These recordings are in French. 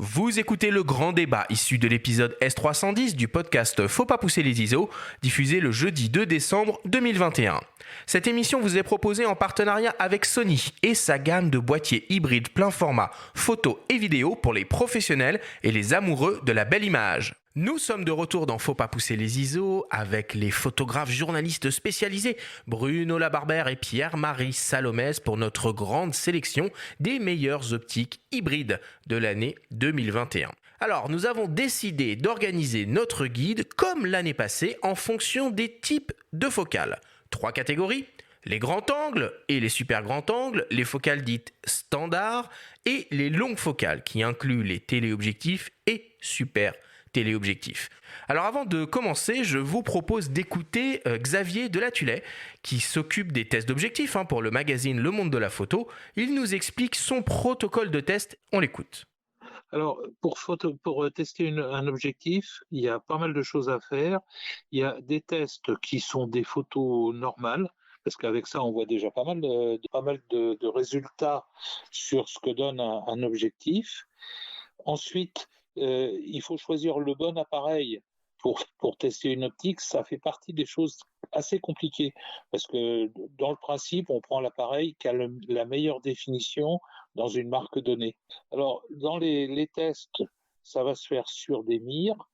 Vous écoutez le grand débat issu de l'épisode S310 du podcast Faut pas pousser les ISO, diffusé le jeudi 2 décembre 2021. Cette émission vous est proposée en partenariat avec Sony et sa gamme de boîtiers hybrides plein format, photo et vidéo pour les professionnels et les amoureux de la belle image. Nous sommes de retour dans Faut pas pousser les ISO avec les photographes journalistes spécialisés Bruno Labarbère et Pierre-Marie Salomès pour notre grande sélection des meilleures optiques hybrides de l'année 2021. Alors, nous avons décidé d'organiser notre guide comme l'année passée en fonction des types de focales. 3 catégories, les grands angles et les super grands angles, les focales dites standards et les longues focales qui incluent les téléobjectifs et super téléobjectifs. Alors avant de commencer, je vous propose d'écouter Xavier Delatullet qui s'occupe des tests d'objectifs pour le magazine Le Monde de la Photo. Il nous explique son protocole de test, on l'écoute. Alors, pour tester un objectif, il y a pas mal de choses à faire. Il y a des tests qui sont des photos normales, parce qu'avec ça, on voit déjà pas mal de résultats sur ce que donne un objectif. Ensuite, il faut choisir le bon appareil pour tester une optique. Ça fait partie des choses assez compliquées, parce que dans le principe, on prend l'appareil qui a la meilleure définition dans une marque donnée. Alors, dans les tests, ça va se faire sur des mires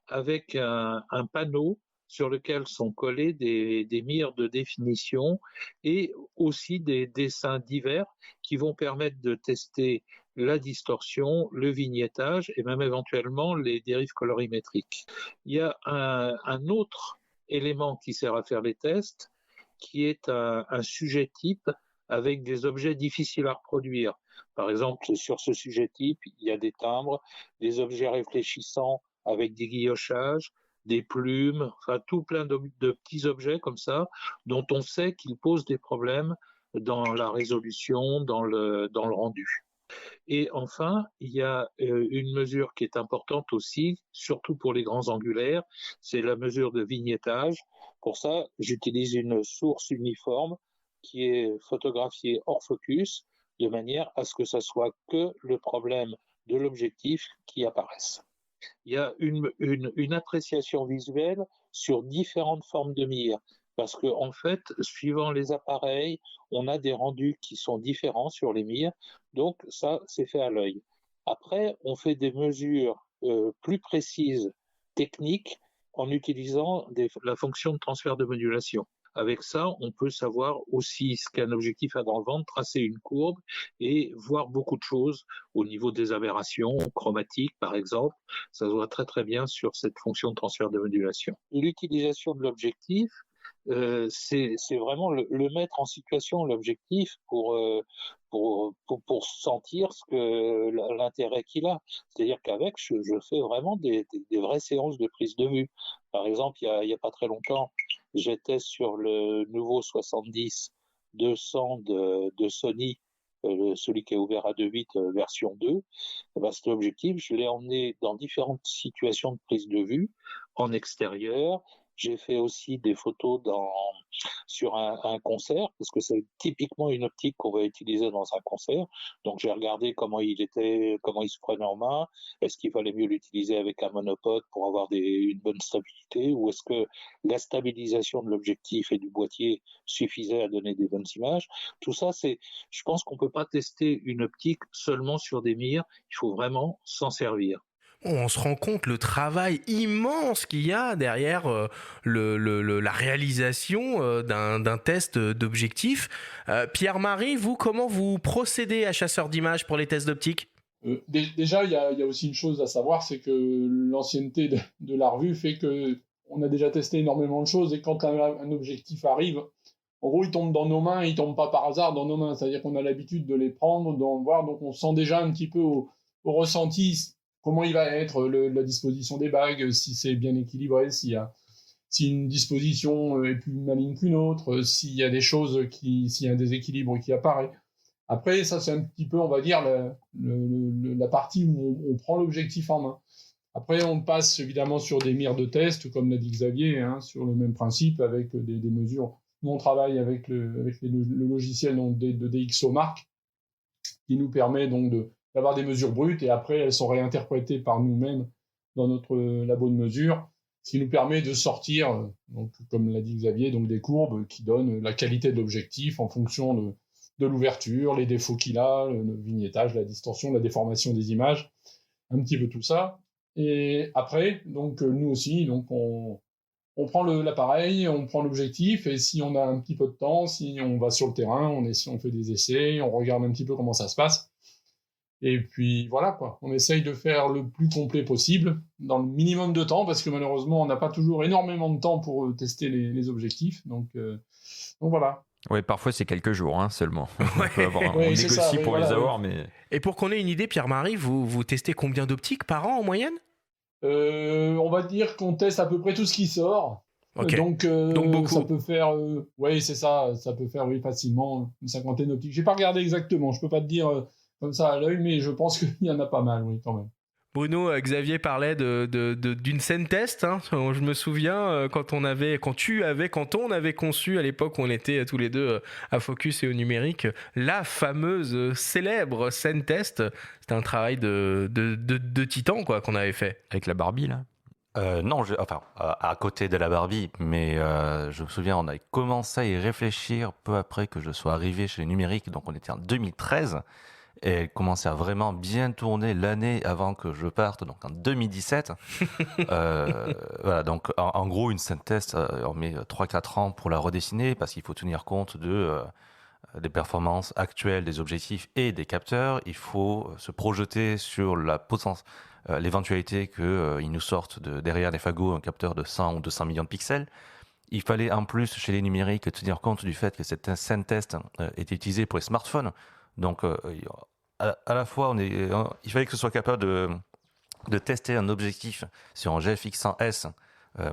avec un panneau sur lequel sont collés des mires de définition et aussi des dessins divers qui vont permettre de tester la distorsion, le vignettage et même éventuellement les dérives colorimétriques. Il y a un autre élément qui sert à faire les tests, qui est un sujet type avec des objets difficiles à reproduire. Par exemple, sur ce sujet type, il y a des timbres, des objets réfléchissants avec des guillochages, des plumes, enfin tout plein de petits objets comme ça, dont on sait qu'ils posent des problèmes dans la résolution, dans le rendu. Et enfin, il y a une mesure qui est importante aussi, surtout pour les grands angulaires, c'est la mesure de vignettage. Pour ça, j'utilise une source uniforme qui est photographiée hors focus, de manière à ce que ce soit que le problème de l'objectif qui apparaisse. Il y a une appréciation visuelle sur différentes formes de mire. Parce que, en fait, suivant les appareils, on a des rendus qui sont différents sur les mires. Donc, ça, c'est fait à l'œil. Après, on fait des mesures plus précises, techniques, en utilisant la fonction de transfert de modulation. Avec ça, on peut savoir aussi ce qu'un objectif a dans le ventre, tracer une courbe et voir beaucoup de choses au niveau des aberrations chromatiques, par exemple. Ça se voit très très bien sur cette fonction de transfert de modulation. L'utilisation de l'objectif, c'est vraiment le mettre en situation, l'objectif, pour sentir l'intérêt qu'il a. C'est-à-dire qu'avec, je fais vraiment des vraies séances de prise de vue. Par exemple, il y a pas très longtemps, j'étais sur le nouveau 70-200 de Sony, celui qui est ouvert à 2.8 version 2. Cet objectif, je l'ai emmené dans différentes situations de prise de vue, en extérieur. J'ai fait aussi des photos sur un concert, parce que c'est typiquement une optique qu'on va utiliser dans un concert. Donc j'ai regardé comment il se prenait en main. Est-ce qu'il fallait mieux l'utiliser avec un monopode pour avoir une bonne stabilité, ou est-ce que la stabilisation de l'objectif et du boîtier suffisait à donner des bonnes images? Tout ça, je pense qu'on peut pas tester une optique seulement sur des mires. Il faut vraiment s'en servir. On se rend compte le travail immense qu'il y a derrière la réalisation d'un test d'objectif. Pierre-Marie, vous, comment vous procédez à chasseur d'images pour les tests d'optique ? Déjà, il y a aussi une chose à savoir, c'est que l'ancienneté de la revue fait que on a déjà testé énormément de choses, et quand un objectif arrive, en gros, il tombe dans nos mains, il tombe pas par hasard dans nos mains. C'est-à-dire qu'on a l'habitude de les prendre, d'en voir, donc on sent déjà un petit peu au ressenti comment il va être, la disposition des bagues, si c'est bien équilibré, si une disposition est plus maligne qu'une autre, s'il y a des choses s'il y a un déséquilibre qui apparaît. Après, ça, c'est un petit peu, on va dire, la partie où on prend l'objectif en main. Après, on passe évidemment sur des mires de test, comme l'a dit Xavier, sur le même principe, avec des mesures. Nous, on travaille avec le logiciel de DxOMark, qui nous permet donc d'avoir des mesures brutes, et après, elles sont réinterprétées par nous-mêmes dans notre labo de mesure, ce qui nous permet de sortir, donc, comme l'a dit Xavier, donc des courbes qui donnent la qualité de l'objectif en fonction de l'ouverture, les défauts qu'il a, le vignettage, la distorsion, la déformation des images, un petit peu tout ça. Et après, donc nous aussi, donc on prend l'appareil, on prend l'objectif, et si on a un petit peu de temps, si on va sur le terrain, on fait des essais, on regarde un petit peu comment ça se passe. Et puis voilà, quoi. On essaye de faire le plus complet possible, dans le minimum de temps, parce que malheureusement, on n'a pas toujours énormément de temps pour tester les objectifs. Donc voilà. Oui, parfois c'est quelques jours seulement. Ouais. On Oui, négocie ça, oui, pour voilà, les oui. avoir, mais... Et pour qu'on ait une idée, Pierre-Marie, vous testez combien d'optiques par an en moyenne? On va dire qu'on teste à peu près tout ce qui sort. Ok. Donc beaucoup. ça peut faire, oui, c'est ça, ça peut faire facilement une cinquantaine d'optiques. J'ai pas regardé exactement, je peux pas te dire comme ça à l'œil, mais je pense qu'il y en a pas mal, oui, quand même. Bruno, Xavier parlait d'une scène test. Je me souviens quand on avait conçu à l'époque où on était tous les deux à Focus et au numérique, la fameuse célèbre scène test. C'était un travail de titan quoi qu'on avait fait. Avec la Barbie, là. Non, à côté de la Barbie, mais je me souviens, on a commencé à y réfléchir peu après que je sois arrivé chez le numérique, donc on était en 2013, et elle commençait à vraiment bien tourner l'année avant que je parte, donc en 2017. Voilà, donc en gros, une scène test, on met 3-4 ans pour la redessiner, parce qu'il faut tenir compte des performances actuelles des objectifs et des capteurs. Il faut se projeter sur l'éventualité qu'ils nous sortent derrière les fagots un capteur de 100 ou 200 millions de pixels. Il fallait en plus, chez les numériques, tenir compte du fait que cette scène test était utilisée pour les smartphones. Donc, à la fois, il fallait que ce soit capable de tester un objectif sur un GFX 100S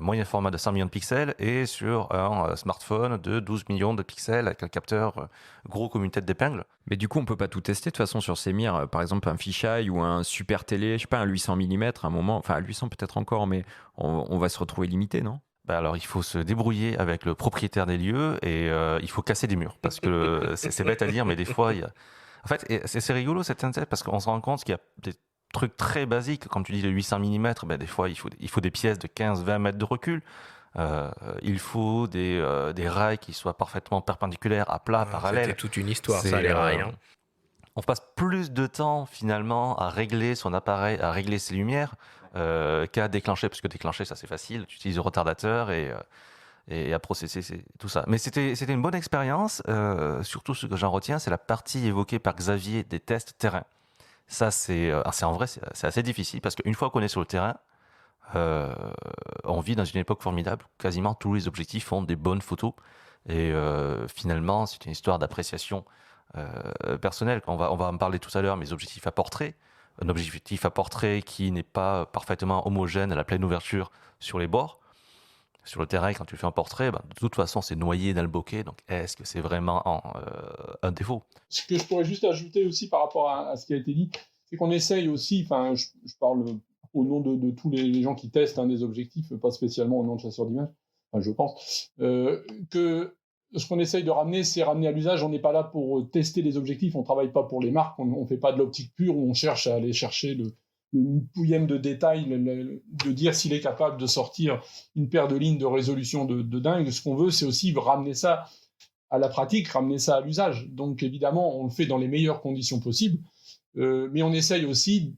moyen format de 100 millions de pixels et sur un smartphone de 12 millions de pixels avec un capteur gros comme une tête d'épingle. Mais du coup, on peut pas tout tester de toute façon sur ces mires. Par exemple, un fisheye ou un super télé, je sais pas, un 800 mm à un moment, enfin 800 peut-être encore, mais on va se retrouver limité, non? Alors, il faut se débrouiller avec le propriétaire des lieux et il faut casser des murs parce que c'est bête à dire, mais des fois, en fait, c'est rigolo cette scène parce qu'on se rend compte qu'il y a des trucs très basiques, comme tu dis, le 800 mm, des fois, il faut des pièces de 15-20 mètres de recul. Il faut des rails qui soient parfaitement perpendiculaires, à plat, parallèles. C'était toute une histoire, ça, les rails. On passe plus de temps, finalement, à régler son appareil, à régler ses lumières, qu'à déclencher, parce que déclencher, ça, c'est facile. Tu utilises le retardateur et à processer tout ça. Mais c'était une bonne expérience. Surtout, ce que j'en retiens, c'est la partie évoquée par Xavier des tests terrain. Ça, c'est en vrai, c'est assez difficile parce qu'une fois qu'on est sur le terrain, on vit dans une époque formidable. Quasiment tous les objectifs font des bonnes photos. Et finalement, c'est une histoire d'appréciation personnelle. On va en parler tout à l'heure, mais objectifs à portrait. Un objectif à portrait qui n'est pas parfaitement homogène à la pleine ouverture sur les bords. Sur le terrain, quand tu fais un portrait, de toute façon, c'est noyé dans le bokeh. Donc, est-ce que c'est vraiment un défaut? Ce que je pourrais juste ajouter aussi par rapport à ce qui a été dit, c'est qu'on essaye aussi, enfin, je parle au nom de tous les gens qui testent des objectifs, pas spécialement au nom de chasseurs d'images, enfin, je pense, que ce qu'on essaye de ramener, c'est ramener à l'usage. On n'est pas là pour tester les objectifs, on ne travaille pas pour les marques, on ne fait pas de l'optique pure où on cherche à aller chercher le pouillème de détail, de dire s'il est capable de sortir une paire de lignes de résolution de dingue. Ce qu'on veut, c'est aussi ramener ça à la pratique, ramener ça à l'usage. Donc évidemment, on le fait dans les meilleures conditions possibles, mais on essaye aussi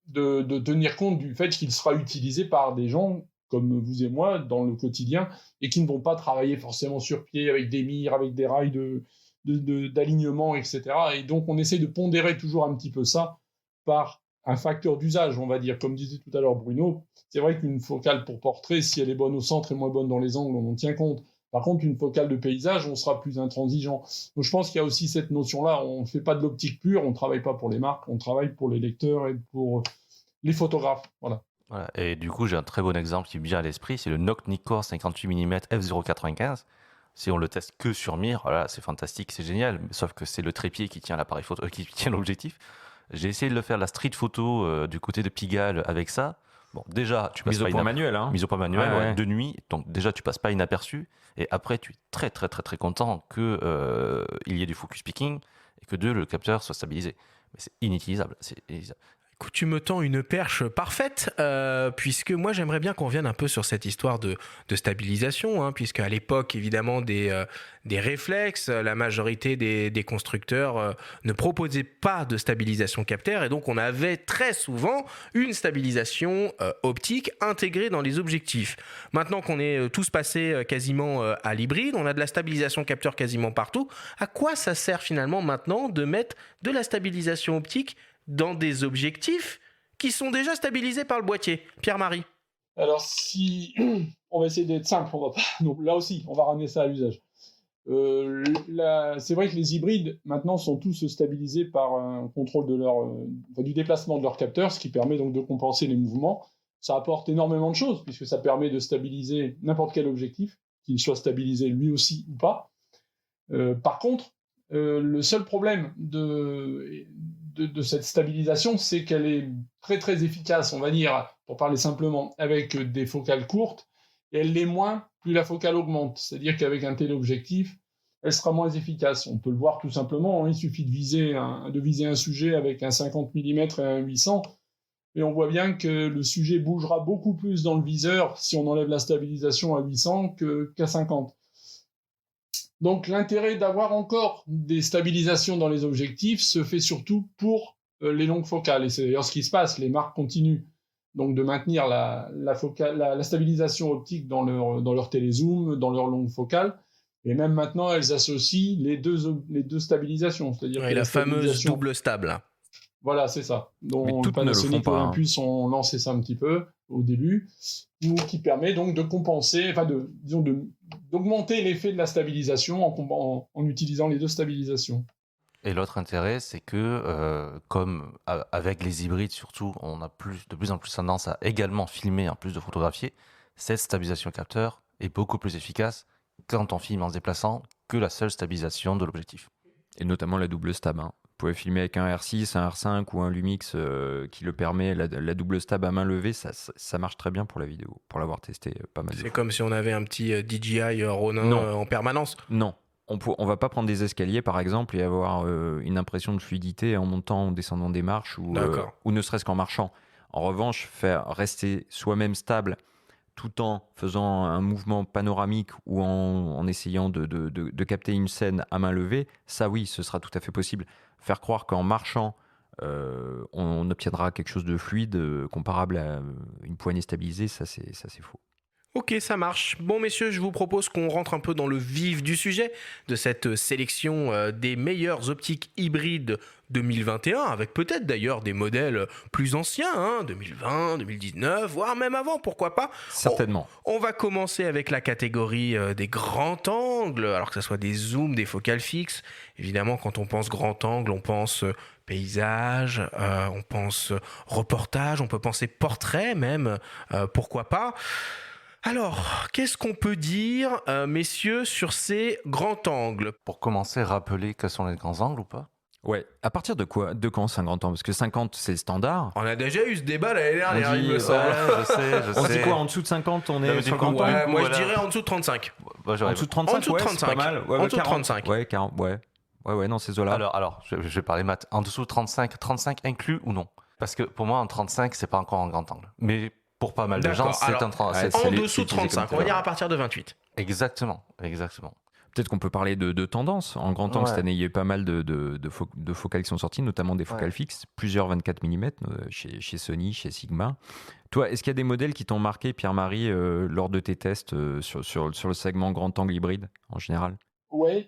de tenir compte du fait qu'il sera utilisé par des gens comme vous et moi dans le quotidien et qui ne vont pas travailler forcément sur pied avec des mires, avec des rails d'alignement, etc. Et donc on essaye de pondérer toujours un petit peu ça par un facteur d'usage, on va dire. Comme disait tout à l'heure Bruno, c'est vrai qu'une focale pour portrait, si elle est bonne au centre et moins bonne dans les angles, on en tient compte. Par contre, une focale de paysage, on sera plus intransigeant. Donc je pense qu'il y a aussi cette notion-là, on ne fait pas de l'optique pure, on ne travaille pas pour les marques, on travaille pour les lecteurs et pour les photographes. Voilà. Et du coup, j'ai un très bon exemple qui me vient à l'esprit, c'est le Nock Nikkor 58 mm f/0.95. Si on le teste que sur mire, voilà, c'est fantastique, c'est génial, sauf que c'est le trépied qui tient l'appareil photo, qui tient l'objectif. J'ai essayé de le faire la street photo du côté de Pigalle avec ça. Bon, déjà, tu passes mise au point manuel, mise au point manuel, ouais. de nuit. Donc déjà, tu passes pas inaperçu. Et après, tu es très très très très content que il y ait du focus picking et que le capteur soit stabilisé. c'est inutilisable. C'est inutilisable. Écoute, tu me tends une perche parfaite, puisque moi j'aimerais bien qu'on revienne un peu sur cette histoire de stabilisation, hein, puisque à l'époque évidemment des réflexes, la majorité des constructeurs ne proposaient pas de stabilisation capteur, et donc on avait très souvent une stabilisation optique intégrée dans les objectifs. Maintenant qu'on est tous passés quasiment à l'hybride, on a de la stabilisation capteur quasiment partout. À quoi ça sert finalement maintenant de mettre de la stabilisation optique dans des objectifs qui sont déjà stabilisés par le boîtier? Pierre-Marie? Alors, si on va essayer d'être simple, on va pas. Donc là aussi, on va ramener ça à l'usage. C'est vrai que les hybrides maintenant sont tous stabilisés par un contrôle du déplacement de leur capteur, ce qui permet donc de compenser les mouvements. Ça apporte énormément de choses puisque ça permet de stabiliser n'importe quel objectif, qu'il soit stabilisé lui aussi ou pas. Par contre, le seul problème de cette stabilisation, c'est qu'elle est très très efficace, on va dire, pour parler simplement, avec des focales courtes, et elle l'est moins plus la focale augmente. C'est-à-dire qu'avec un téléobjectif, elle sera moins efficace. On peut le voir tout simplement, hein, il suffit de viser un sujet avec un 50 mm et un 800, et on voit bien que le sujet bougera beaucoup plus dans le viseur si on enlève la stabilisation à 800 qu'à 50. Donc l'intérêt d'avoir encore des stabilisations dans les objectifs se fait surtout pour les longues focales. Et c'est d'ailleurs ce qui se passe. Les marques continuent donc de maintenir la stabilisation optique dans leur télézoom, dans leur longue focale. Et même maintenant, elles associent les deux stabilisations. C'est-à-dire la fameuse double stable. Voilà, c'est ça. Mais Donc Panasonic et Olympus ont lancé ça un petit peu au début, qui permet donc de compenser, d'augmenter l'effet de la stabilisation en utilisant les deux stabilisations. Et l'autre intérêt, c'est que, comme avec les hybrides surtout, on a de plus en plus tendance à également filmer en plus de photographier, cette stabilisation capteur est beaucoup plus efficace quand on filme en se déplaçant que la seule stabilisation de l'objectif. Et notamment la double stab. Hein. Vous pouvez filmer avec un R6, un R5 ou un Lumix qui le permet, la double stab à main levée, ça marche très bien pour la vidéo, pour l'avoir testé pas mal de fois. C'est comme si on avait un petit DJI Ronin en permanence? Non. On va pas prendre des escaliers par exemple et avoir une impression de fluidité en montant ou descendant des marches ou ne serait-ce qu'en marchant. En revanche, faire rester soi-même stable tout en faisant un mouvement panoramique ou en essayant de capter une scène à main levée, ça oui, ce sera tout à fait possible. Faire croire qu'en marchant, on obtiendra quelque chose de fluide comparable à une poignée stabilisée, ça c'est faux. Ok, ça marche. Bon, messieurs, je vous propose qu'on rentre un peu dans le vif du sujet de cette sélection des meilleures optiques hybrides 2021, avec peut-être d'ailleurs des modèles plus anciens, 2020, 2019, voire même avant, pourquoi pas. Certainement. On va commencer avec la catégorie des grands angles, alors que ce soit des zooms, des focales fixes. Évidemment, quand on pense grand angle, on pense paysage, on pense reportage, on peut penser portrait même, pourquoi pas. Alors, qu'est-ce qu'on peut dire, messieurs, sur ces grands angles? Pour commencer, rappeler quels sont les grands angles ou pas? Ouais, à partir de quoi? De quand c'est un grand angle? Parce que 50, c'est le standard. On a déjà eu ce débat l'année dernière, il me semble. Je sais. On dit quoi, en dessous de 50, on est sur le grand angle? Moi, je dirais en dessous de 35. En dessous de 35, en dessous de 35. C'est pas mal. En dessous de 35. Ouais, 40, ouais, non, ces eaux-là. Alors, je vais parler maths. En dessous de 35 inclus ou non? Parce que pour moi, en 35, c'est pas encore un grand angle. Mais pour pas mal de gens, c'est un 35. En dessous de 35, on va dire à partir de 28. Exactement. Peut-être qu'on peut parler de tendance. En grand angle, cette année, il y a eu pas mal de focales qui sont sorties, notamment des focales fixes, plusieurs 24 mm chez Sony, chez Sigma. Toi, est-ce qu'il y a des modèles qui t'ont marqué, Pierre-Marie, lors de tes tests sur le segment grand angle hybride en général? Oui.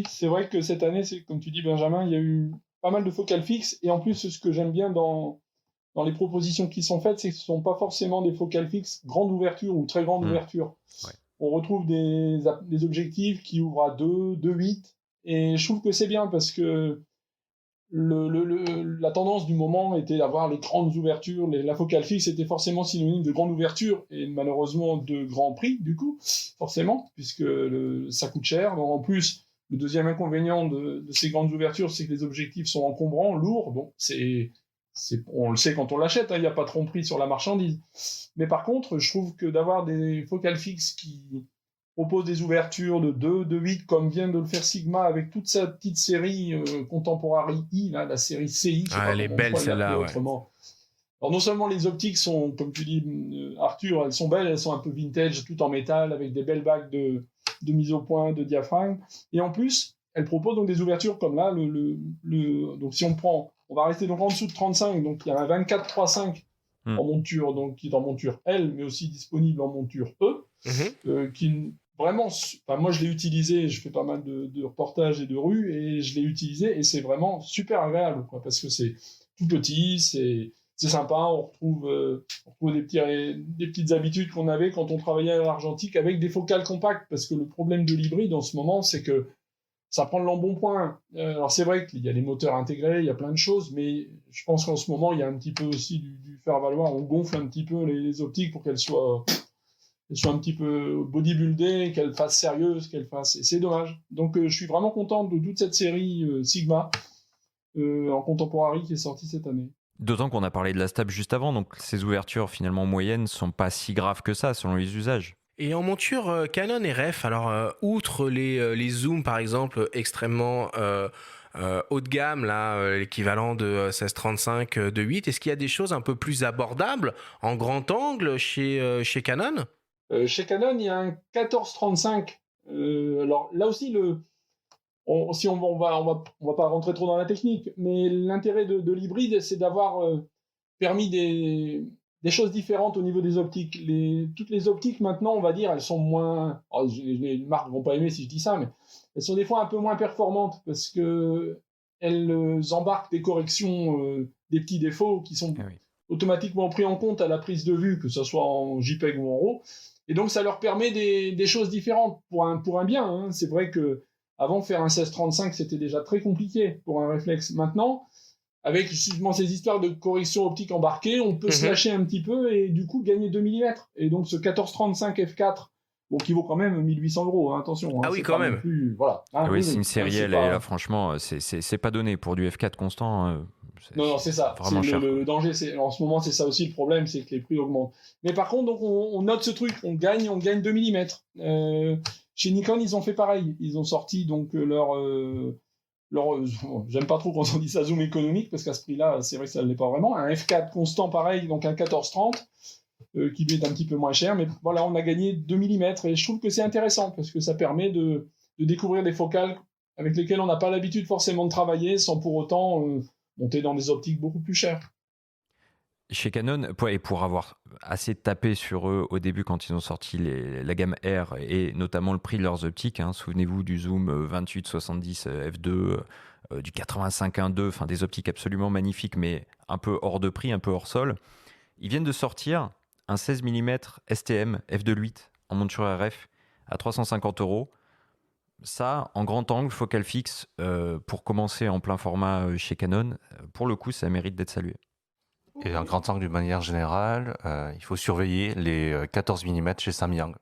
C'est vrai que cette année, c'est comme tu dis, Benjamin, il y a eu pas mal de focales fixes. Et en plus, ce que j'aime bien dans les propositions qui sont faites, c'est que ce ne sont pas forcément des focales fixes grande ouverture ou très grande ouverture. Ouais. On retrouve des objectifs qui ouvrent à 2, 2,8. Et je trouve que c'est bien parce que la tendance du moment était d'avoir les grandes ouvertures. La focale fixe était forcément synonyme de grande ouverture et malheureusement de grand prix, du coup, forcément, puisque ça coûte cher. Donc, en plus, le deuxième inconvénient de ces grandes ouvertures, c'est que les objectifs sont encombrants, lourds. Donc, on le sait quand on l'achète, il n'y a pas de tromperie sur la marchandise. Mais par contre, je trouve que d'avoir des focales fixes qui propose des ouvertures de 2, de 8, comme vient de le faire Sigma avec toute sa petite série Contemporary I, là, la série CI. Elle est belle celle-là, ouais. Alors non seulement les optiques sont, comme tu dis Arthur, elles sont belles, elles sont un peu vintage, tout en métal, avec des belles bagues de mise au point, de diaphragme, et en plus, elles proposent donc des ouvertures comme là, donc si on va rester donc en dessous de 35, donc il y a un 24-3.5 en monture, donc qui est en monture L, mais aussi disponible en monture E, qui vraiment, moi je l'ai utilisé, je fais pas mal de reportages et de rues, et je l'ai utilisé, et c'est vraiment super agréable, quoi, parce que c'est tout petit, c'est sympa, on retrouve des petites habitudes qu'on avait quand on travaillait à l'argentique avec des focales compactes, parce que le problème de l'hybride en ce moment, c'est que ça prend de l'embonpoint. Alors c'est vrai qu'il y a les moteurs intégrés, il y a plein de choses, mais je pense qu'en ce moment, il y a un petit peu aussi du faire-valoir. On gonfle un petit peu les optiques pour qu'elles soient un petit peu bodybuildées, qu'elles fassent sérieuses, et c'est dommage. Donc je suis vraiment content de toute cette série Sigma en Contemporary qui est sortie cette année. D'autant qu'on a parlé de la Stab juste avant, donc ces ouvertures finalement moyennes sont pas si graves que ça selon les usages. Et en monture Canon et RF, alors outre les zooms par exemple extrêmement haut de gamme, là, l'équivalent de 16-35 de 8, est-ce qu'il y a des choses un peu plus abordables en grand angle chez Canon ? Chez Canon, il y a un 14-35. Alors là aussi, si on va pas rentrer trop dans la technique, mais l'intérêt de l'hybride, c'est d'avoir permis des choses différentes au niveau des optiques. Toutes les optiques, maintenant, on va dire, elles sont moins... Oh, les marques ne vont pas aimer si je dis ça, mais elles sont des fois un peu moins performantes parce qu'elles embarquent des corrections, des petits défauts qui sont automatiquement pris en compte à la prise de vue, que ce soit en JPEG ou en RAW. Et donc, ça leur permet des choses différentes pour un bien. Hein. C'est vrai qu'avant, faire un 16-35, c'était déjà très compliqué pour un réflexe. Maintenant, avec justement ces histoires de correction optique embarquée, on peut se lâcher un petit peu et du coup gagner 2 mm. Et donc ce 14-35 f4, qui vaut quand même 1 800 €, hein, attention. Ah oui, quand même. Plus, voilà. Oui, c'est une sérielle, et là franchement, c'est pas donné pour du f4 constant. Non, c'est ça. Vraiment cher. Le danger, en ce moment, c'est ça aussi le problème, c'est que les prix augmentent. Mais par contre, donc, on note ce truc, on gagne 2 mm. Chez Nikon, ils ont fait pareil. Ils ont sorti donc j'aime pas trop quand on dit ça zoom économique, parce qu'à ce prix-là, c'est vrai que ça ne l'est pas vraiment. Un f4 constant pareil, donc un 14-30, qui lui est un petit peu moins cher, mais voilà, on a gagné 2 mm, et je trouve que c'est intéressant, parce que ça permet de découvrir des focales avec lesquelles on n'a pas l'habitude forcément de travailler, sans pour autant monter dans des optiques beaucoup plus chères. Chez Canon, et pour avoir assez tapé sur eux au début quand ils ont sorti la gamme R et notamment le prix de leurs optiques, hein, souvenez-vous du zoom 28-70 f2, du 85-1.2, enfin des optiques absolument magnifiques mais un peu hors de prix, un peu hors sol. Ils viennent de sortir un 16 mm STM f2.8 en monture RF à 350 €. Ça, en grand angle, focale fixe, pour commencer en plein format chez Canon, pour le coup, ça mérite d'être salué. Et en grand angle, d'une manière générale, il faut surveiller les 14 mm chez Samyang,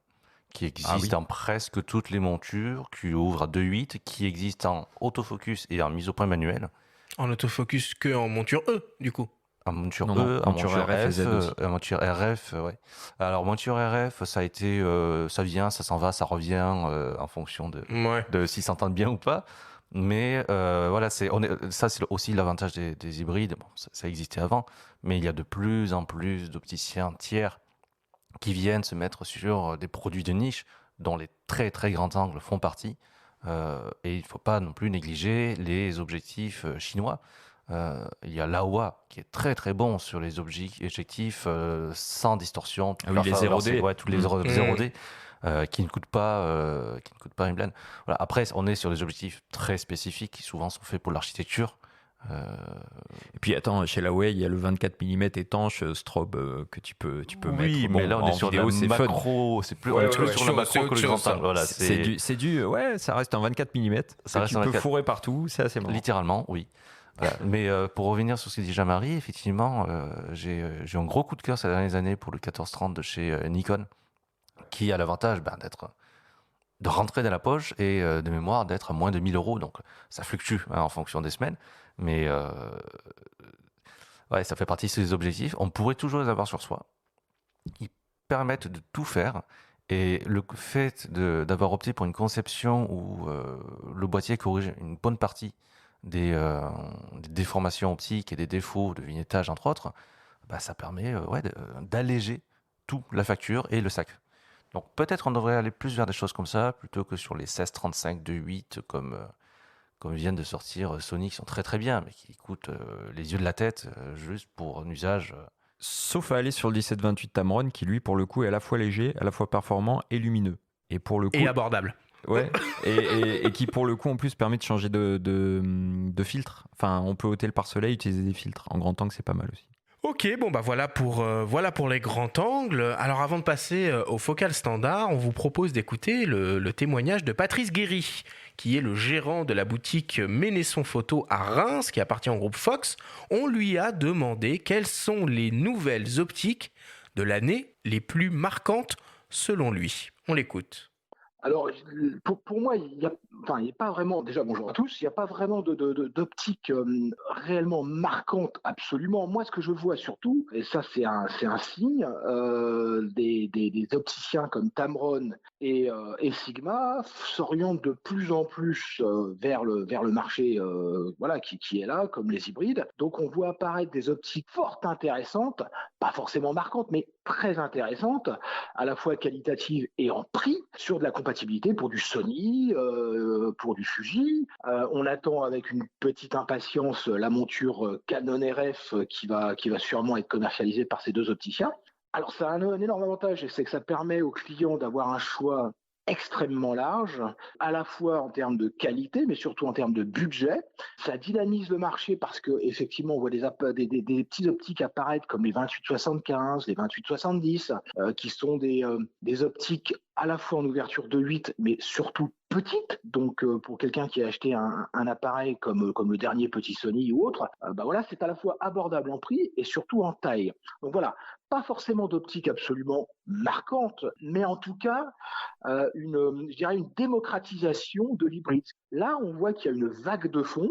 qui existent en presque toutes les montures, qui ouvrent à 2.8, qui existent en autofocus et en mise au point manuelle. En autofocus que en monture E, du coup. En monture E, en monture RF, en monture RF, ouais. Alors, monture RF, ça a été, ça vient, ça s'en va, ça revient en fonction de s'ils s'entendent bien ou pas. Mais voilà, ça c'est aussi l'avantage des hybrides. Bon, ça existait avant, mais il y a de plus en plus d'opticiens tiers qui viennent se mettre sur des produits de niche dont les très très grands angles font partie. Et il ne faut pas non plus négliger les objectifs chinois. Il y a Laowa qui est très très bon sur les objectifs sans distorsion. Les 0D. Ouais, tous les 0D. Qui ne coûtent pas une blinde. Voilà. Après, on est sur des objectifs très spécifiques qui souvent sont faits pour l'architecture. Et puis attends, chez Laowa, il y a le 24 mm étanche strobe que tu peux mettre. Oui, mais là on est sur vidéo, la macro, c'est plus sur le macro que le grand angle. Voilà, ça reste en 24 mm. Ça reste tu peux fourrer partout, c'est assez marrant. Littéralement, oui. Voilà. Mais pour revenir sur ce que dit Jean-Marie, effectivement, j'ai eu un gros coup de cœur ces dernières années pour le 14-30 de chez Nikon, qui a l'avantage de rentrer dans la poche et de mémoire d'être à moins de 1 000 €. Donc ça fluctue en fonction des semaines. Mais ça fait partie de ces objectifs. On pourrait toujours les avoir sur soi. Ils permettent de tout faire. Et le fait d'avoir opté pour une conception où le boîtier corrige une bonne partie des déformations optiques et des défauts de vignettage, entre autres, ça permet d'alléger tout, la facture et le sac. Donc peut-être on devrait aller plus vers des choses comme ça, plutôt que sur les 16-35 2.8 comme viennent de sortir Sony, qui sont très très bien, mais qui coûtent les yeux de la tête juste pour un usage... Sauf à aller sur le 17-28 Tamron, qui lui, pour le coup, est à la fois léger, à la fois performant et lumineux. Et pour le coup... Et abordable. Ouais, et qui pour le coup en plus permet de changer de filtre. Enfin, on peut ôter le pare-soleil, utiliser des filtres. En grand angle, c'est pas mal aussi. Ok, bon voilà pour les grands angles. Alors avant de passer au focal standard, on vous propose d'écouter le témoignage de Patrice Guéry, qui est le gérant de la boutique Ménesson Photo à Reims, qui appartient au groupe Fox. On lui a demandé quelles sont les nouvelles optiques de l'année les plus marquantes selon lui. On l'écoute. Alors, pour moi, il n'y a pas vraiment, déjà bonjour à tous, il n'y a pas vraiment d'optique réellement marquante, absolument. Moi, ce que je vois surtout, et ça c'est un signe, des opticiens comme Tamron et Sigma s'orientent de plus en plus vers le marché qui est là, comme les hybrides. Donc on voit apparaître des optiques fort intéressantes, pas forcément marquantes, mais très intéressantes, à la fois qualitatives et en prix, sur de la compatibilité pour du Sony, pour du Fuji. On attend avec une petite impatience la monture Canon RF qui va sûrement être commercialisée par ces deux opticiens. Alors ça a un énorme avantage, c'est que ça permet aux clients d'avoir un choix extrêmement large, à la fois en termes de qualité, mais surtout en termes de budget. Ça dynamise le marché parce qu'effectivement, on voit des petits optiques apparaître comme les 28-75, les 28-70, qui sont des optiques à la fois en ouverture de 8, mais surtout petite. Donc, pour quelqu'un qui a acheté un appareil comme le dernier petit Sony ou autre, c'est à la fois abordable en prix et surtout en taille. Donc voilà, pas forcément d'optique absolument marquante, mais en tout cas, une démocratisation de l'hybride. Là, on voit qu'il y a une vague de fond.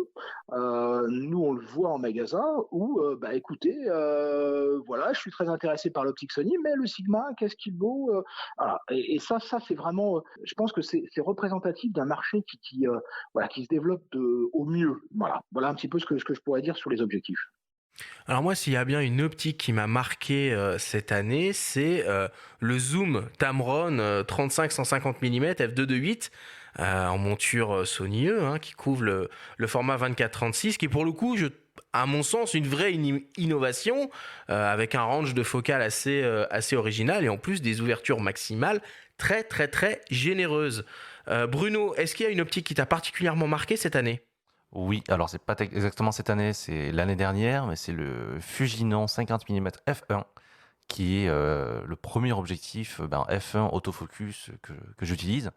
Nous, on le voit en magasin où, écoutez, je suis très intéressé par l'optique Sony, mais le Sigma, qu'est-ce qu'il vaut voilà. Et ça, c'est vraiment, je pense que c'est représentatif d'un marché qui se développe au mieux. Voilà un petit peu ce que je pourrais dire sur les objectifs. Alors moi, s'il y a bien une optique qui m'a marqué cette année, c'est le zoom Tamron 35-150 mm f2.8 en monture Sony E, qui couvre le format 24-36, qui est pour le coup, à mon sens, une vraie innovation avec un range de focale assez original et en plus des ouvertures maximales très très très généreuses. Bruno, est-ce qu'il y a une optique qui t'a particulièrement marqué cette année ? Oui, alors c'est pas exactement cette année, c'est l'année dernière, mais c'est le Fujinon 50 mm f1 qui est le premier objectif f1 autofocus que j'utilise.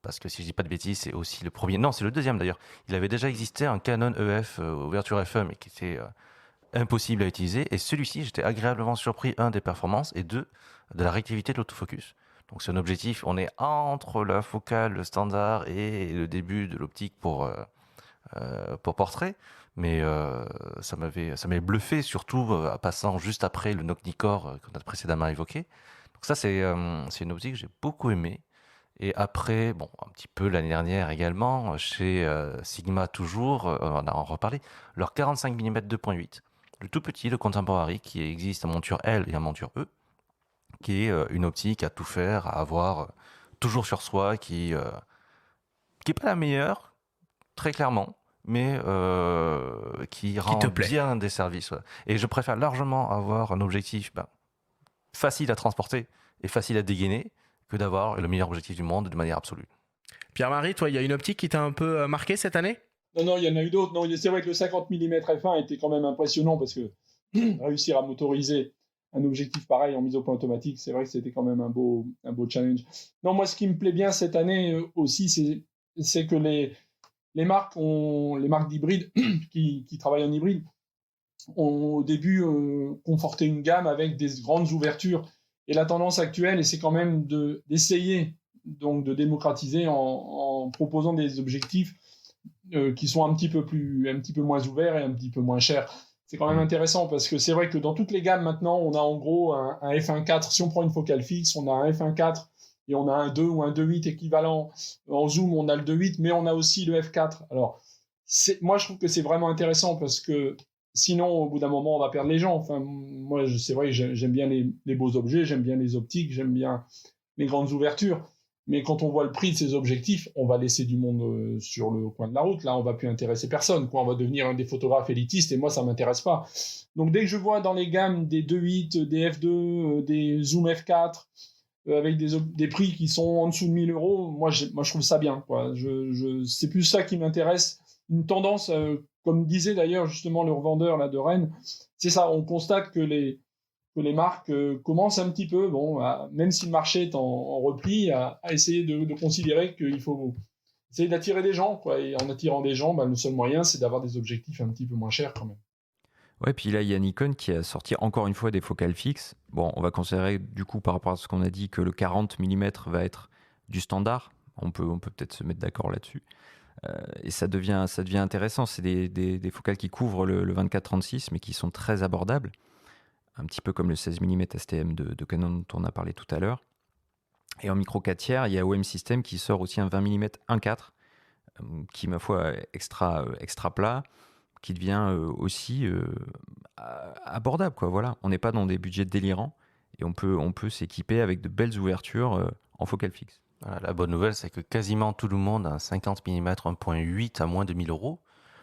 Parce que si je dis pas de bêtises, c'est aussi le premier. Non, c'est le deuxième d'ailleurs. Il avait déjà existé un Canon EF ouverture f1, mais qui était impossible à utiliser. Et celui-ci, j'étais agréablement surpris, des performances, et de la réactivité de l'autofocus. Donc c'est un objectif, on est entre la focale standard et le début de l'optique pour portrait, mais ça m'avait bluffé, surtout en passant juste après le Nock-Nikkor qu'on a précédemment évoqué. Donc ça, c'est une optique que j'ai beaucoup aimée. Et après, un petit peu l'année dernière également, chez Sigma toujours, on a en reparlé, leur 45 mm 2.8, le tout petit, le Contemporary, qui existe en monture L et en monture E, qui est une optique à tout faire, à avoir toujours sur soi, qui est pas la meilleure, très clairement, mais qui rend bien des services. Ouais. Et je préfère largement avoir un objectif facile à transporter et facile à dégainer que d'avoir le meilleur objectif du monde de manière absolue. Pierre-Marie, toi, il y a une optique qui t'a un peu marqué cette année ? Non, il y en a eu d'autres. Non, c'est vrai que le 50 mm f1 était quand même impressionnant parce que réussir à motoriser un objectif pareil en mise au point automatique, c'est vrai que c'était quand même un beau challenge. Non, moi, ce qui me plaît bien cette année aussi, c'est que les marques d'hybrides qui travaillent en hybride ont au début conforté une gamme avec des grandes ouvertures. Et la tendance actuelle, c'est quand même d'essayer donc de démocratiser en proposant des objectifs qui sont un petit peu moins ouverts et un petit peu moins chers. C'est quand même intéressant parce que c'est vrai que dans toutes les gammes maintenant, on a en gros un f1.4. Si on prend une focale fixe, on a un f1.4 et on a un 2 ou un 2.8 équivalent. En zoom, on a le 2.8, mais on a aussi le f4. Alors, moi, je trouve que c'est vraiment intéressant parce que sinon, au bout d'un moment, on va perdre les gens. Enfin, moi, c'est vrai que j'aime bien les beaux objets, j'aime bien les optiques, j'aime bien les grandes ouvertures. Mais quand on voit le prix de ces objectifs, on va laisser du monde sur le coin de la route. Là, on va plus intéresser personne, quoi. On va devenir un des photographes élitistes et moi, ça m'intéresse pas. Donc, dès que je vois dans les gammes des 2.8, des f2, des zoom f4, avec des prix qui sont en dessous de 1 000 €, moi, je trouve ça bien, quoi. C'est plus ça qui m'intéresse. Une tendance, comme disait d'ailleurs justement le revendeur là, de Rennes, c'est ça. On constate que les marques commencent un petit peu, même si le marché est en repli, à essayer de considérer qu'il faut essayer d'attirer des gens, quoi. Et en attirant des gens, le seul moyen, c'est d'avoir des objectifs un petit peu moins chers quand même. Ouais, puis là, il y a Nikon qui a sorti encore une fois des focales fixes. Bon, on va considérer du coup, par rapport à ce qu'on a dit, que le 40 mm va être du standard. On peut peut-être se mettre d'accord là-dessus. Et ça devient intéressant. C'est des focales qui couvrent le 24-36, mais qui sont très abordables. Un petit peu comme le 16 mm STM de Canon dont on a parlé tout à l'heure. Et en micro 4 tiers, il y a OM System qui sort aussi un 20 mm 1.4, qui, ma foi, est extra plat, qui devient aussi abordable, quoi. Voilà. On n'est pas dans des budgets délirants et on peut s'équiper avec de belles ouvertures en focale fixe. Voilà, la bonne nouvelle, c'est que quasiment tout le monde a un 50 mm 1.8 à moins de 1 000 €.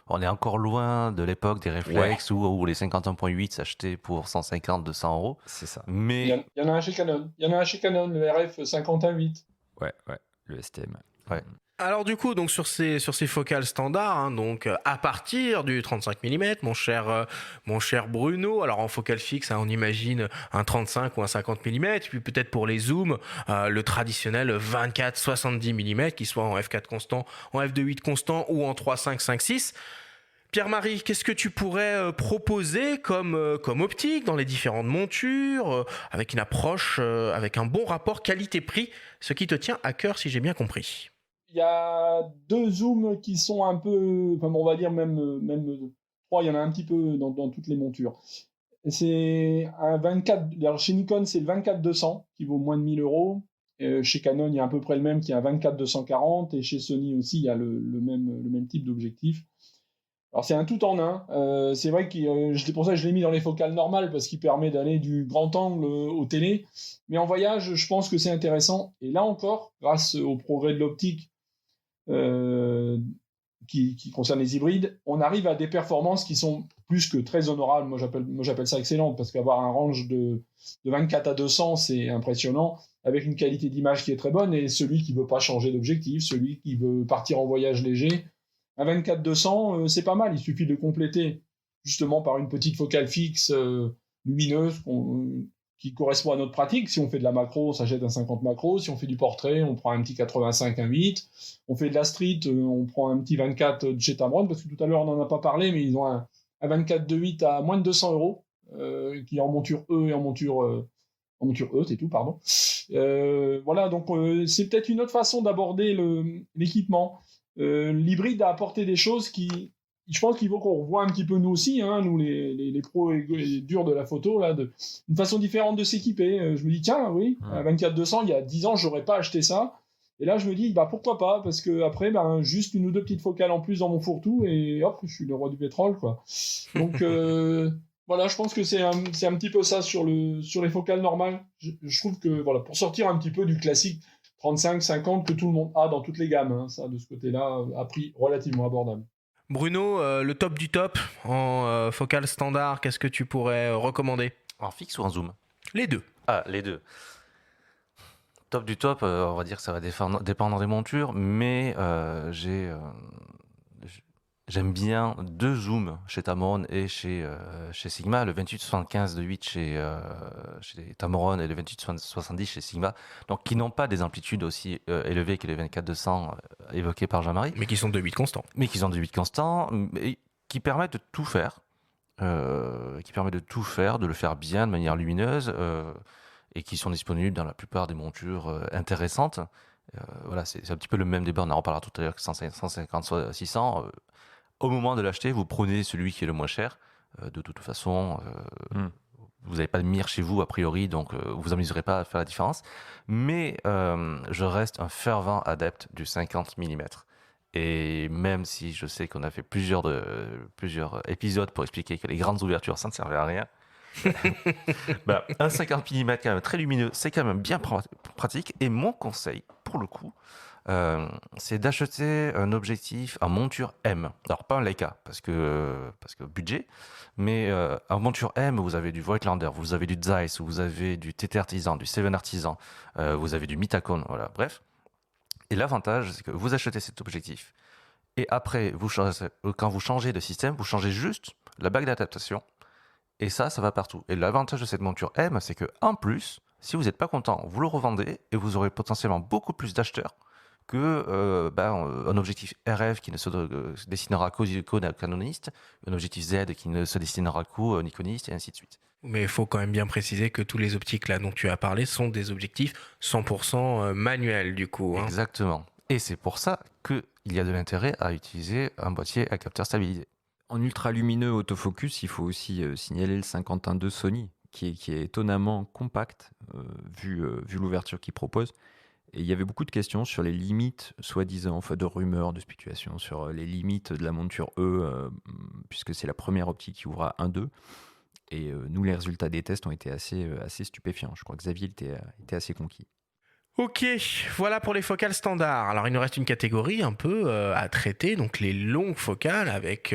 On est encore loin de l'époque des réflexes où les 51.8 s'achetaient pour 150, 200 €. C'est ça. Mais il y en a un chez Canon. Le RF 51.8. Ouais, le STM. Ouais. Alors du coup, donc sur ces focales standards, donc à partir du 35 mm, mon cher Bruno, alors en focale fixe, on imagine un 35 ou un 50 mm, puis peut-être pour les zooms, le traditionnel 24-70 mm, qui soit en f4 constant, en f2.8 constant ou en 3.5-5.6. Pierre-Marie, qu'est-ce que tu pourrais proposer comme optique dans les différentes montures, avec une approche, avec un bon rapport qualité-prix, ce qui te tient à cœur si j'ai bien compris? Il y a 2 zooms qui sont un peu, on va dire même 3, il y en a un petit peu dans toutes les montures. C'est un 24, alors chez Nikon c'est le 24-200 qui vaut moins de 1 000 €. Chez Canon il y a à peu près le même qui est un 24-240 et chez Sony aussi il y a le même type d'objectif. Alors c'est un tout en un. C'est vrai que c'est pour ça que je l'ai mis dans les focales normales parce qu'il permet d'aller du grand angle au télé. Mais en voyage, je pense que c'est intéressant. Et là encore, grâce au progrès de l'optique qui concerne les hybrides, on arrive à des performances qui sont plus que très honorables. Moi j'appelle ça excellent parce qu'avoir un range de 24 à 200, c'est impressionnant, avec une qualité d'image qui est très bonne. Et celui qui veut pas changer d'objectif, celui qui veut partir en voyage léger, un 24-200, c'est pas mal. Il suffit de compléter justement par une petite focale fixe lumineuse qui correspond à notre pratique. Si on fait de la macro, on s'achète un 50 macro. Si on fait du portrait, on prend un petit 85, un 8. On fait de la street, on prend un petit 24 de chez Tamron, parce que tout à l'heure, on n'en a pas parlé, mais ils ont un 24 de 8 à moins de 200 €, qui est en monture E et en monture E, c'est tout, pardon. Voilà, donc c'est peut-être une autre façon d'aborder l'équipement. L'hybride a apporté des choses qui, je pense qu'il faut qu'on revoie un petit peu nous aussi, nous les pros et durs de la photo, là, une façon différente de s'équiper. Je me dis, tiens, oui, à 24-200, il y a 10 ans, j'aurais pas acheté ça. Et là, je me dis, pourquoi pas, parce que après, juste une ou deux petites focales en plus dans mon fourre-tout, et hop, je suis le roi du pétrole, quoi. Donc, voilà, je pense que c'est un petit peu ça sur les focales normales. Je trouve que, voilà, pour sortir un petit peu du classique 35-50 que tout le monde a dans toutes les gammes, ça, de ce côté-là, à prix relativement abordable. Bruno, le top du top en focale standard, qu'est-ce que tu pourrais recommander? En fixe ou en zoom? Les deux. Ah, les deux. Top du top, on va dire que ça va dépendre des montures, mais j'aime bien deux zooms chez Tamron et chez Sigma, le 28-75 de 8 chez Tamron et le 28-70 chez Sigma, donc qui n'ont pas des amplitudes aussi élevées que les 24-200 évoqués par Jean-Marie. Mais qui sont de 8 constants. Mais qui sont de 8 constants, et qui permettent de tout faire, de le faire bien, de manière lumineuse, et qui sont disponibles dans la plupart des montures intéressantes. Voilà, c'est un petit peu le même débat, on en reparlera tout à l'heure que 150, 600. Au moment de l'acheter, vous prenez celui qui est le moins cher. De toute façon, vous n'avez pas de mire chez vous a priori, donc vous vous amuserez pas à faire la différence. Mais je reste un fervent adepte du 50 mm. Et même si je sais qu'on a fait plusieurs épisodes pour expliquer que les grandes ouvertures, ça ne servait à rien, un 50 mm quand même très lumineux, c'est quand même bien pratique. Et mon conseil, pour le coup, c'est d'acheter un objectif en monture M. Alors pas un Leica, parce que budget, mais en monture M, vous avez du Voigtlander, vous avez du Zeiss, vous avez du TT Artisan, du Seven Artisan, vous avez du Mitacone, voilà, bref. Et l'avantage, c'est que vous achetez cet objectif, et après, quand vous changez de système, vous changez juste la bague d'adaptation, et ça va partout. Et l'avantage de cette monture M, c'est que en plus, si vous n'êtes pas content, vous le revendez, et vous aurez potentiellement beaucoup plus d'acheteurs que un objectif RF qui ne se destinera qu'aux canonistes, un objectif Z qui ne se destinera qu'aux niconistes, et ainsi de suite. Mais il faut quand même bien préciser que tous les optiques là dont tu as parlé sont des objectifs 100% manuels du coup. Hein. Exactement. Et c'est pour ça qu'il y a de l'intérêt à utiliser un boîtier à capteur stabilisé. En ultra lumineux autofocus, il faut aussi signaler le 51.2 Sony, qui est étonnamment compact, vu l'ouverture qu'il propose. Et il y avait beaucoup de questions sur les limites, soi-disant, enfin de rumeurs, de spéculations, sur les limites de la monture E, puisque c'est la première optique qui ouvre à 1.2. Et nous, les résultats des tests ont été assez stupéfiants. Je crois que Xavier était assez conquis. Ok, voilà pour les focales standards. Alors il nous reste une catégorie un peu à traiter, donc les longues focales avec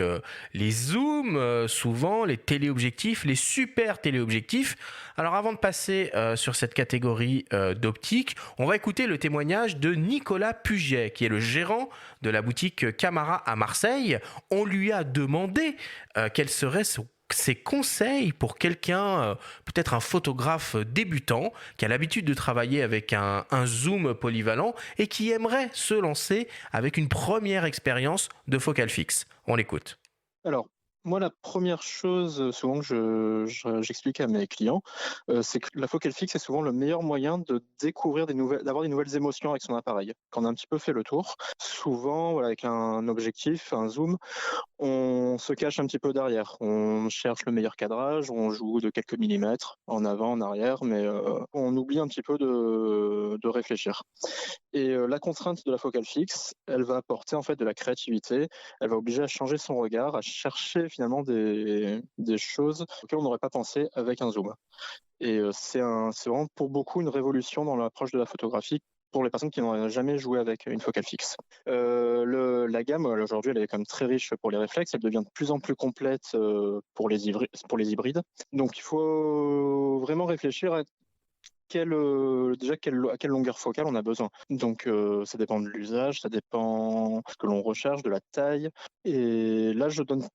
les zooms, souvent les téléobjectifs, les super téléobjectifs. Alors avant de passer sur cette catégorie d'optique, on va écouter le témoignage de Nicolas Puget, qui est le gérant de la boutique Camara à Marseille. On lui a demandé quel serait ses conseils pour quelqu'un, peut-être un photographe débutant, qui a l'habitude de travailler avec un zoom polyvalent et qui aimerait se lancer avec une première expérience de focale fixe. On l'écoute. Alors, moi, la première chose souvent que j'explique à mes clients, c'est que la focale fixe est souvent le meilleur moyen de découvrir d'avoir des nouvelles émotions avec son appareil. Quand on a un petit peu fait le tour, souvent, voilà, avec un objectif, un zoom, on se cache un petit peu derrière. On cherche le meilleur cadrage, on joue de quelques millimètres en avant, en arrière, mais on oublie un petit peu de réfléchir. Et la contrainte de la focale fixe, elle va apporter en fait de la créativité, elle va obliger à changer son regard, à chercher finalement des choses auxquelles on n'aurait pas pensé avec un zoom. Et c'est vraiment pour beaucoup une révolution dans l'approche de la photographie pour les personnes qui n'ont jamais joué avec une focale fixe. La gamme, aujourd'hui, elle est quand même très riche pour les réflexes. Elle devient de plus en plus complète pour les hybrides. Donc, il faut vraiment réfléchir à quelle longueur focale on a besoin. Donc, ça dépend de l'usage, ça dépend de ce que l'on recherche, de la taille. Et là, je donne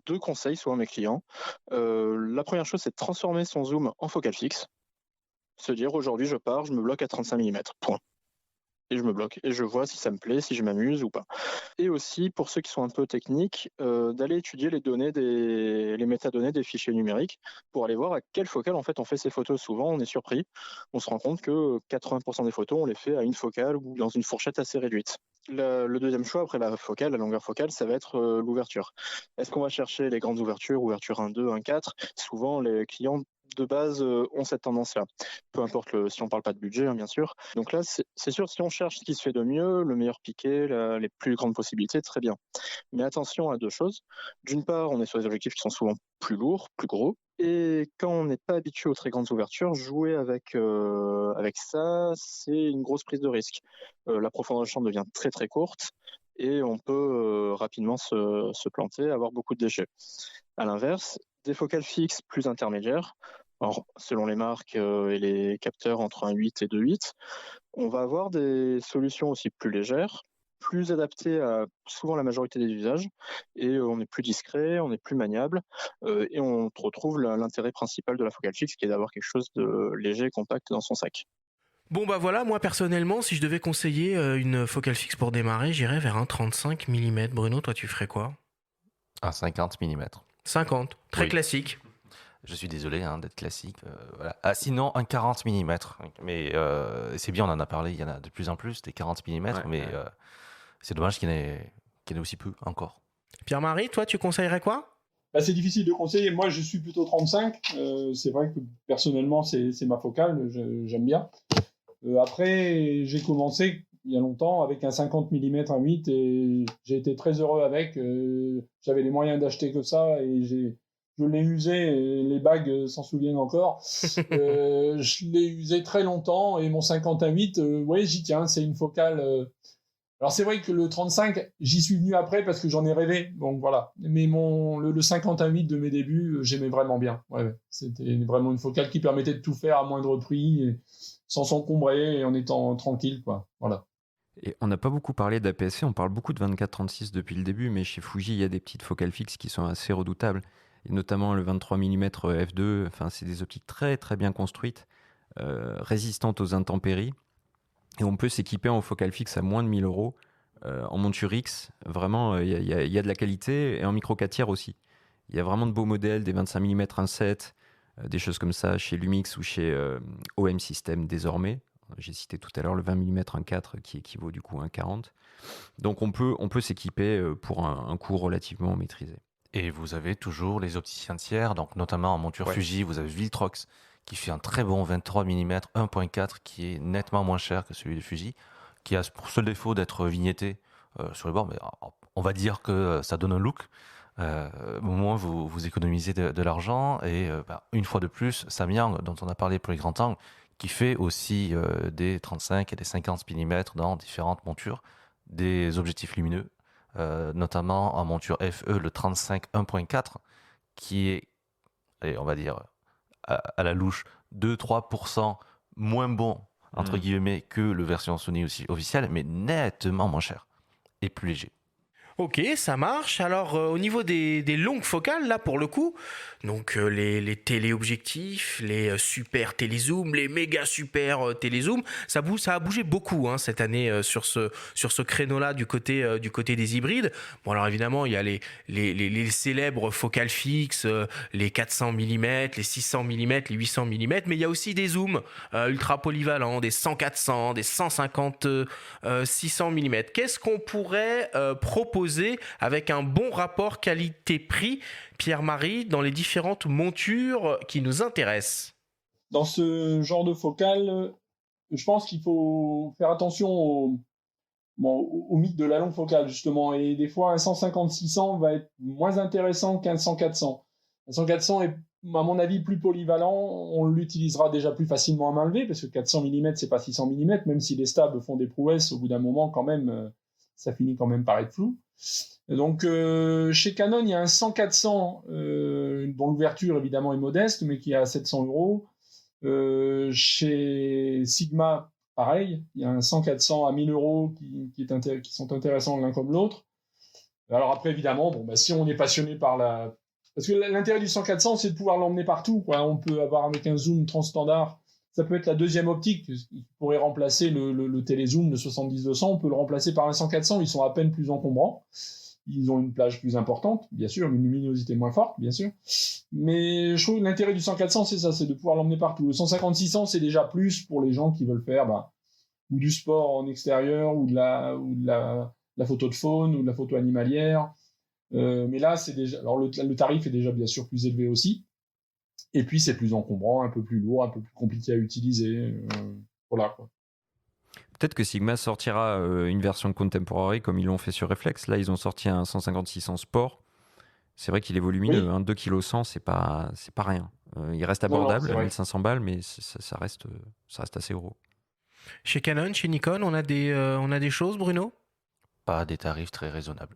2 conseils souvent à mes clients. La première chose, c'est de transformer son zoom en focale fixe. Se dire, aujourd'hui, je me bloque à 35 mm, point. Et je me bloque et je vois si ça me plaît, si je m'amuse ou pas. Et aussi, pour ceux qui sont un peu techniques, d'aller étudier les métadonnées des fichiers numériques pour aller voir à quelle focale en fait on fait ces photos. Souvent, on est surpris. On se rend compte que 80% des photos, on les fait à une focale ou dans une fourchette assez réduite. Le deuxième choix après la focale, la longueur focale, ça va être l'ouverture. Est-ce qu'on va chercher les grandes ouvertures, ouverture 1.2, 1.4 ? Souvent, les clients de base ont cette tendance-là. Peu importe si on parle pas de budget, hein, bien sûr. Donc là, c'est sûr, si on cherche ce qui se fait de mieux, le meilleur piqué, les plus grandes possibilités, très bien. Mais attention à 2 choses. D'une part, on est sur des objectifs qui sont souvent plus lourds, plus gros. Et quand on n'est pas habitué aux très grandes ouvertures, jouer avec ça, c'est une grosse prise de risque. La profondeur de champ devient très très courte et on peut rapidement se planter, avoir beaucoup de déchets. À l'inverse, des focales fixes plus intermédiaires, alors, selon les marques et les capteurs entre 1.8 et 2.8, on va avoir des solutions aussi plus légères, plus adaptées à souvent la majorité des usages, et on est plus discret, on est plus maniable, et on retrouve l'intérêt principal de la focale fixe, qui est d'avoir quelque chose de léger et compact dans son sac. Bon bah voilà, moi personnellement, si je devais conseiller une focale fixe pour démarrer, j'irais vers un 35 mm. Bruno, toi tu ferais quoi ? Un 50 mm. 50, très Oui. Classique. Je suis désolé d'être classique. Voilà. Ah, sinon, un 40 mm. Mais c'est bien, on en a parlé, il y en a de plus en plus, des 40 mm, mais c'est dommage qu'il y en ait aussi peu encore. Pierre-Marie, toi, tu conseillerais quoi ? c'est difficile de conseiller. Moi, je suis plutôt 35. C'est vrai que personnellement, c'est ma focale. J'aime bien. Après, j'ai commencé il y a longtemps avec un 50 mm 1.8 et j'ai été très heureux avec. J'avais les moyens d'acheter que ça et je l'ai usé, et les bagues s'en souviennent encore. Je l'ai usé très longtemps et mon 50 1.8, ouais, j'y tiens. C'est une focale. Alors c'est vrai que le 35, j'y suis venu après parce que j'en ai rêvé. Donc voilà. Mais le 50 1.8 de mes débuts, j'aimais vraiment bien. Ouais. C'était vraiment une focale qui permettait de tout faire à moindre prix, et sans s'encombrer et en étant tranquille, quoi. Voilà. Et on n'a pas beaucoup parlé d'APS-C, on parle beaucoup de 24-36 depuis le début, mais chez Fuji, il y a des petites focales fixes qui sont assez redoutables, et notamment le 23 mm f2. Enfin, c'est des optiques très très bien construites, résistantes aux intempéries, et on peut s'équiper en focale fixe à moins de 1 000 €, en monture X. Vraiment, il y a de la qualité, et en micro 4 tiers aussi. Il y a vraiment de beaux modèles, des 25 mm 1.7, des choses comme ça chez Lumix ou chez OM System désormais. J'ai cité tout à l'heure le 20 mm 1.4 qui équivaut du coup à 1.40. Donc on peut s'équiper pour un coût relativement maîtrisé. Et vous avez toujours les opticiens tiers, donc notamment en monture Fuji, vous avez Viltrox qui fait un très bon 23 mm 1.4 qui est nettement moins cher que celui de Fuji, qui a pour seul défaut d'être vignetté sur le bord, mais on va dire que ça donne un look. Au moins vous économisez de l'argent, et une fois de plus, Samyang, dont on a parlé pour les grands angles, qui fait aussi des 35 et des 50 mm dans différentes montures, des objectifs lumineux, notamment en monture FE, le 35 1.4, qui est, allez, on va dire, à la louche, 2-3% moins bon, entre guillemets, que le version Sony aussi officielle, mais nettement moins cher et plus léger. Ok, ça marche. Alors, au niveau des longues focales, là, pour le coup, donc les téléobjectifs, les super télézooms, les méga super télézooms, ça a bougé beaucoup cette année sur ce créneau-là du côté des hybrides. Bon, alors évidemment, il y a les célèbres focales fixes, les 400 mm, les 600 mm, les 800 mm, mais il y a aussi des zooms ultra polyvalents, des 100-400, des 150 600 mm. Qu'est-ce qu'on pourrait proposer avec un bon rapport qualité-prix, Pierre-Marie, dans les différentes montures qui nous intéressent? Dans ce genre de focale, je pense qu'il faut faire attention au mythe de la longue focale, justement. Et des fois, un 150-600 va être moins intéressant qu'un 100-400. Un 100-400 est, à mon avis, plus polyvalent. On l'utilisera déjà plus facilement à main levée, parce que 400 mm, c'est pas 600 mm, même si les stabs font des prouesses, au bout d'un moment, quand même, ça finit quand même par être flou. Donc, chez Canon, il y a un 100-400 dont l'ouverture, évidemment, est modeste, mais qui est à 700 €. Chez Sigma, pareil, il y a un 100-400 à 1 000 € qui sont intéressants l'un comme l'autre. Alors après, évidemment, si on est passionné par la... Parce que l'intérêt du 100-400, c'est de pouvoir l'emmener partout, quoi. On peut avoir, avec un zoom transstandard, ça peut être la deuxième optique qui pourrait remplacer le télézoom de 70-200. On peut le remplacer par un 100-400. Ils sont à peine plus encombrants. Ils ont une plage plus importante, bien sûr, une luminosité moins forte, bien sûr. Mais je trouve que l'intérêt du 100-400, c'est ça, c'est de pouvoir l'emmener partout. Le 150-600, c'est déjà plus pour les gens qui veulent faire ou du sport en extérieur, ou de la photo de faune, ou de la photo animalière. Mais là, c'est déjà... Alors, le tarif est déjà, bien sûr, plus élevé aussi. Et puis, c'est plus encombrant, un peu plus lourd, un peu plus compliqué à utiliser. Voilà, quoi. Peut-être que Sigma sortira une version contemporary comme ils l'ont fait sur Reflex. Là, ils ont sorti un 150-600 Sport. C'est vrai qu'il est volumineux. Oui. 2 kg 100, c'est pas rien. Il reste abordable, 1500 balles, mais ça reste assez gros. Chez Canon, chez Nikon, on a des choses, Bruno? Pas des tarifs très raisonnables.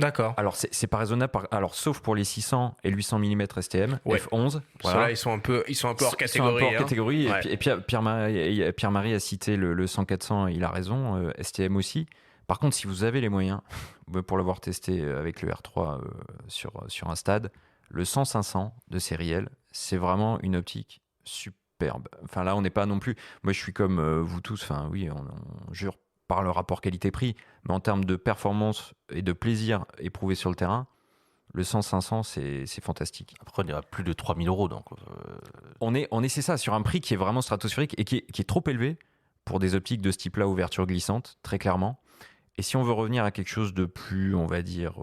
D'accord. Alors, c'est pas raisonnable, sauf pour les 600 et 800 mm STM, f11. Voilà. Ceux-là, ils sont un peu hors catégorie. Hors catégorie. Ouais. Et Pierre-Marie a cité le 100-400, il a raison, STM aussi. Par contre, si vous avez les moyens, pour l'avoir testé avec le R3 sur un stade, le 100-500 de série L, c'est vraiment une optique superbe. Enfin, là, on n'est pas non plus... Moi, je suis comme vous tous, enfin, oui, on jure par le rapport qualité-prix, mais en termes de performance et de plaisir éprouvé sur le terrain, le 100-500, c'est fantastique. Après, on est à plus de 3 000 €. Donc, on est c'est ça, sur un prix qui est vraiment stratosphérique et qui est trop élevé pour des optiques de ce type-là, ouverture glissante, très clairement. Et si on veut revenir à quelque chose de plus, on va dire,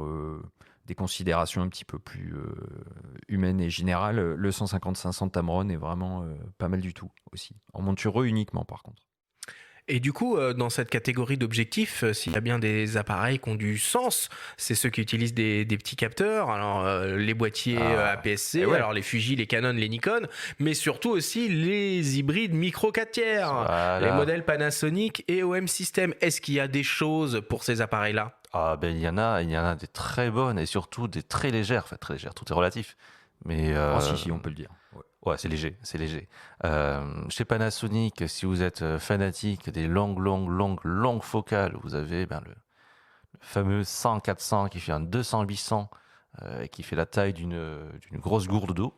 des considérations un petit peu plus humaines et générales, le 150-500 Tamron est vraiment pas mal du tout aussi. En montureux uniquement par contre. Et du coup, dans cette catégorie d'objectifs, s'il y a bien des appareils qui ont du sens, c'est ceux qui utilisent des petits capteurs, alors les boîtiers APS-C, alors les Fuji, les Canon, les Nikon, mais surtout aussi les hybrides micro 4 tiers, les modèles Panasonic et OM System. Est-ce qu'il y a des choses pour ces appareils-là ? Il y en a des très bonnes et surtout des très légères. Enfin, très légères, tout est relatif. Mais si, on peut le dire. Ouais, c'est léger. Chez Panasonic, si vous êtes fanatique des longues focales, vous avez le fameux 100-400 qui fait un 200-800 qui fait la taille d'une grosse gourde d'eau.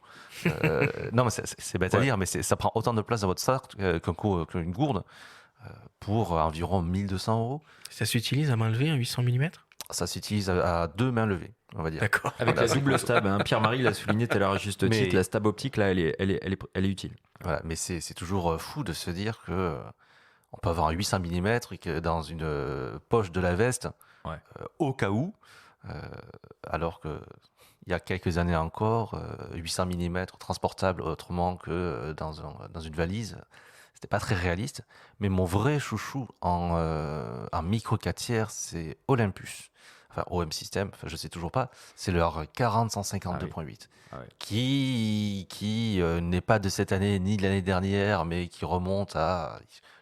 Non, mais c'est bête à dire, mais ça prend autant de place dans votre sac qu'une gourde pour environ 1 200 €. Ça s'utilise à main levée, un 800 mm ? Ça s'utilise à 2 mains levées, on va dire. D'accord. Avec la double stab, Pierre-Marie l'a souligné tout à l'heure à juste titre, la stab optique là, elle est utile. Voilà, mais c'est toujours fou de se dire que on peut avoir un 800 mm et que dans une poche de la veste, au cas où, alors que il y a quelques années encore, 800 mm transportable autrement que dans une valise, c'était pas très réaliste. Mais mon vrai chouchou en micro 4 tiers, c'est Olympus. Enfin, OM System, je sais toujours pas, c'est leur 40-150 2.8, qui n'est pas de cette année ni de l'année dernière, mais qui remonte à...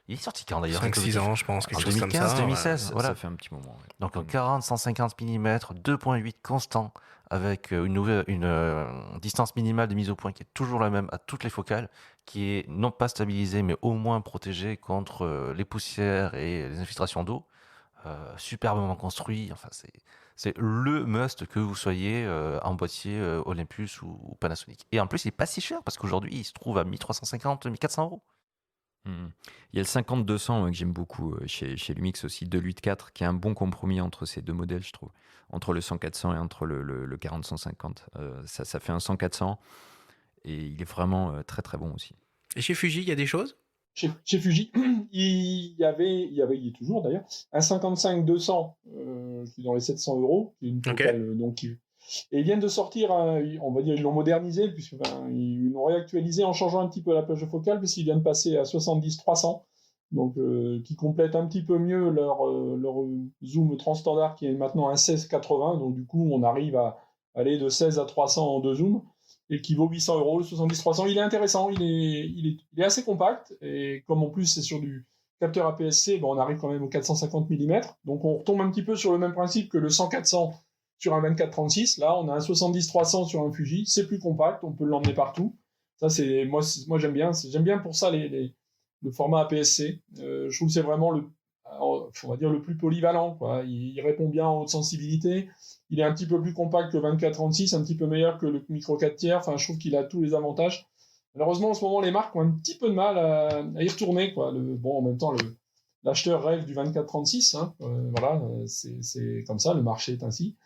Il est sorti quand d'ailleurs ? 5-6 ans, je pense, quelque chose comme 2015, ça. 2016, voilà. Ça fait un petit moment. Ouais. Donc en 40-150 mm, 2.8 constant, avec une distance minimale de mise au point qui est toujours la même à toutes les focales, qui est non pas stabilisée, mais au moins protégée contre les poussières et les infiltrations d'eau. Superbement construit, enfin c'est le must que vous soyez en boîtier Olympus ou Panasonic. Et en plus il est pas si cher parce qu'aujourd'hui il se trouve à 1350, 1400 €. Il y a le 50-200 que j'aime beaucoup chez Lumix aussi, de l'8.4 qui est un bon compromis entre ces deux modèles, je trouve, entre le 100-400 et entre le 40-150. Ça fait un 100-400 et il est vraiment très très bon aussi. Et chez Fuji, il y a des choses ? Chez Fuji, il y a toujours d'ailleurs, un 55-200 qui est dans les 700 €, qui est une focale, et ils viennent de sortir, on va dire, ils l'ont modernisé, ils l'ont réactualisé en changeant un petit peu la plage de focale, puisqu'ils viennent passer à 70-300, donc qui complète un petit peu mieux leur zoom transstandard qui est maintenant un 16-80, donc du coup on arrive à aller de 16 à 300 en deux zooms, et qui vaut 800 €, le 70-300. Il est intéressant, il est assez compact, et comme en plus c'est sur du capteur APS-C, on arrive quand même au 450 mm, donc on retombe un petit peu sur le même principe que le 100-400 sur un 24-36. Là on a un 70-300 sur un Fuji, c'est plus compact, on peut l'emmener partout. Ça c'est moi j'aime bien pour ça le format APS-C. Je trouve que c'est vraiment on va dire le plus polyvalent, quoi. Il répond bien en haute sensibilité. Il est un petit peu plus compact que le 24-36, un petit peu meilleur que le micro 4 tiers. Enfin, je trouve qu'il a tous les avantages. Malheureusement, en ce moment, les marques ont un petit peu de mal à y retourner, quoi. En même temps, l'acheteur rêve du 24-36. Voilà, c'est comme ça, le marché est ainsi.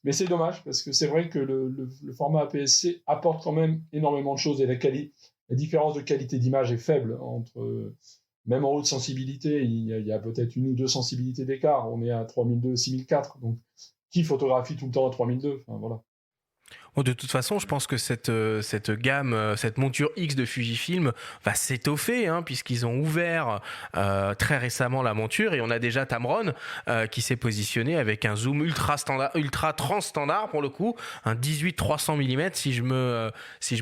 Mais c'est dommage, parce que c'est vrai que le format APS-C apporte quand même énormément de choses, et la différence de qualité d'image est faible entre... Même en haute sensibilité, il y a peut-être 1 ou 2 sensibilités d'écart. On est à 3002, 6004. Donc, qui photographie tout le temps à 3002 ? Enfin, voilà. Bon, de toute façon, je pense que cette gamme, cette monture X de Fujifilm va s'étoffer, puisqu'ils ont ouvert très récemment la monture, et on a déjà Tamron qui s'est positionné avec un zoom ultra transstandard pour le coup, un 18-300 mm si je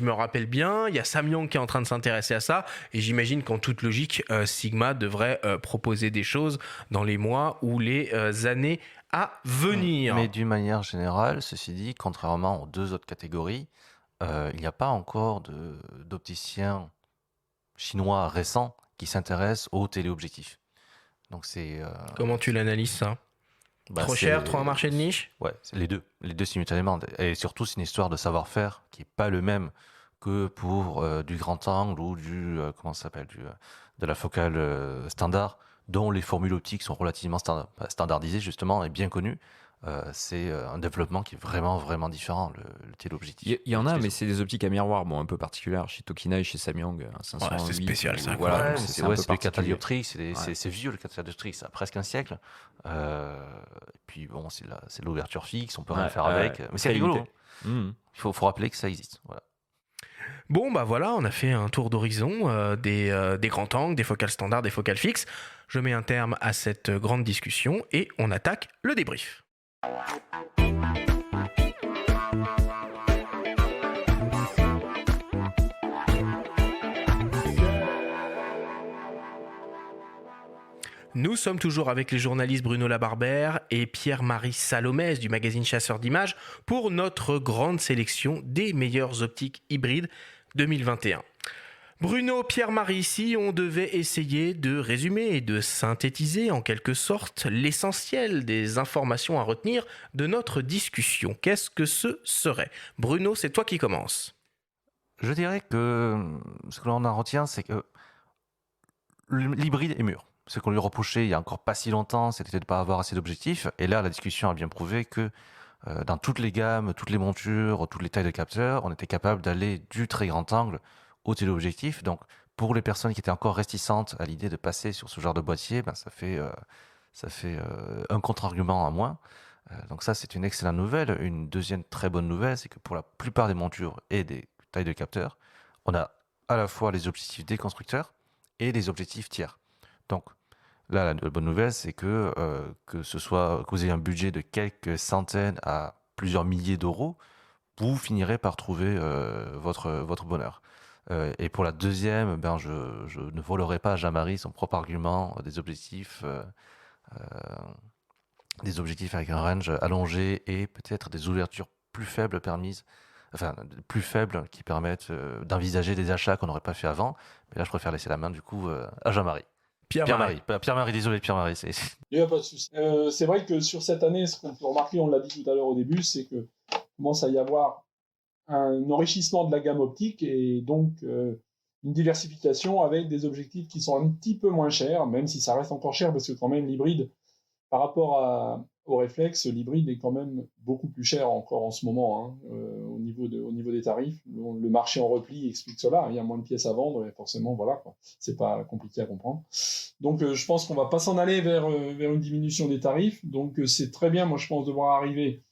me rappelle bien. Il y a Samyang qui est en train de s'intéresser à ça, et j'imagine qu'en toute logique, Sigma devrait proposer des choses dans les mois ou les années à venir. Mais d'une manière générale, ceci dit, contrairement aux deux autres catégories, il n'y a pas encore d'opticiens chinois récents qui s'intéressent aux téléobjectifs. Donc c'est... Comment tu l'analyses, ça ? Trop cher, trop un marché de niche ? Ouais, c'est les deux simultanément. Et surtout, c'est une histoire de savoir-faire qui n'est pas le même que pour du grand angle ou de la focale standard, dont les formules optiques sont relativement standardisées justement et bien connues. c'est un développement qui est vraiment, vraiment différent, le téléobjectif. Il y en a, mais c'est des optiques à miroir, un peu particulières, chez Tokina et chez Samyang. 508, c'est spécial, ça. Voilà, Ouais, c'est c'est un peu le particulier. catadioptrique, c'est vieux le catadioptrique, ça a presque un siècle. Et puis bon, c'est l'ouverture fixe, on peut rien faire avec, mais c'est rigolo. Il faut rappeler que ça existe. Voilà. Bon, bah voilà, on a fait un tour d'horizon des grands angles, des focales standards, des focales fixes. Je mets un terme à cette grande discussion et on attaque le débrief. Nous sommes toujours avec les journalistes Bruno Labarbère et Pierre-Marie Salomès du magazine Chasseur d'images pour notre grande sélection des meilleures optiques hybrides 2021. Bruno, Pierre-Marie, si on devait essayer de résumer et de synthétiser en quelque sorte l'essentiel des informations à retenir de notre discussion, qu'est-ce que ce serait ? Bruno, c'est toi qui commences. Je dirais que ce que l'on en retient, c'est que l'hybride est mûr. Ce qu'on lui reprochait il y a encore pas si longtemps, c'était de ne pas avoir assez d'objectifs. Et là, la discussion a bien prouvé que dans toutes les gammes, toutes les montures, toutes les tailles de capteurs, on était capable d'aller du très grand angle au téléobjectif. Donc, pour les personnes qui étaient encore réticentes à l'idée de passer sur ce genre de boîtier, ça fait un contre-argument à moins. Donc ça, c'est une excellente nouvelle. Une deuxième très bonne nouvelle, c'est que pour la plupart des montures et des tailles de capteurs, on a à la fois les objectifs des constructeurs et les objectifs tiers. Donc là, la bonne nouvelle, c'est que que vous ayez un budget de quelques centaines à plusieurs milliers d'euros, vous finirez par trouver votre bonheur. Et pour la deuxième, je ne volerai pas à Jean-Marie son propre argument des objectifs avec un range allongé et peut-être des ouvertures plus faibles qui permettent d'envisager des achats qu'on n'aurait pas fait avant. Mais là, je préfère laisser la main du coup à Jean-Marie. Pierre-Marie, désolé Pierre-Marie. Il n'y a pas de souci. C'est vrai que sur cette année, ce qu'on peut remarquer, on l'a dit tout à l'heure au début, c'est que commence à y avoir un enrichissement de la gamme optique et donc une diversification avec des objectifs qui sont un petit peu moins chers, même si ça reste encore cher, parce que quand même l'hybride, par rapport au réflexe, l'hybride est quand même beaucoup plus cher encore en ce moment au niveau des tarifs. Le marché en repli explique cela. Il y a moins de pièces à vendre et forcément, voilà, quoi. C'est pas compliqué à comprendre. Donc, je pense qu'on va pas s'en aller vers une diminution des tarifs. Donc, c'est très bien. Moi, je pense devoir arriver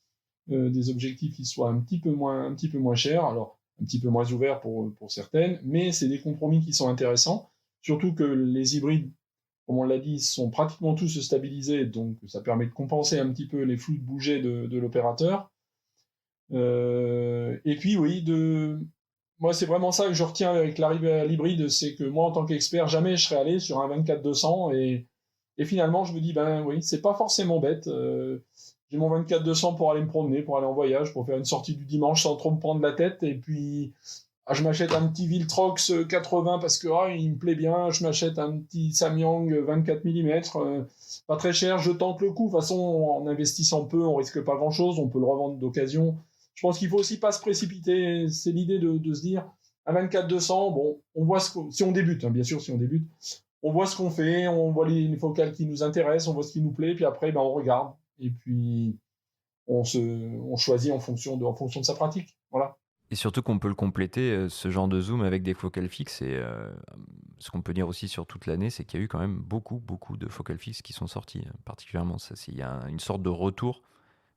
des objectifs qui soient un petit peu moins chers. Alors, un petit peu moins ouverts pour certaines, mais c'est des compromis qui sont intéressants. Surtout que les hybrides, comme on l'a dit, sont pratiquement tous stabilisés, donc ça permet de compenser un petit peu les flous de bouger de l'opérateur. Et puis oui, moi c'est vraiment ça que je retiens avec l'arrivée à l'hybride, c'est que moi en tant qu'expert, jamais je serais allé sur un 24-200 et finalement je me dis, oui, c'est pas forcément bête. J'ai mon 24-200 pour aller me promener, pour aller en voyage, pour faire une sortie du dimanche sans trop me prendre la tête, et puis je m'achète un petit Viltrox 80 parce que il me plaît bien, je m'achète un petit Samyang 24 mm, pas très cher, je tente le coup. De toute façon, en investissant peu, on risque pas grand-chose, on peut le revendre d'occasion. Je pense qu'il faut aussi pas se précipiter, c'est l'idée de se dire, à 24-200, bon, on voit si on débute, bien sûr, si on débute, on voit ce qu'on fait, on voit les focales qui nous intéressent, on voit ce qui nous plaît, puis après, on regarde, et puis on choisit en fonction de sa pratique, voilà. Et surtout qu'on peut le compléter, ce genre de zoom, avec des focales fixes. Et ce qu'on peut dire aussi sur toute l'année, c'est qu'il y a eu quand même beaucoup de focales fixes qui sont sorties. Particulièrement, il y a une sorte de retour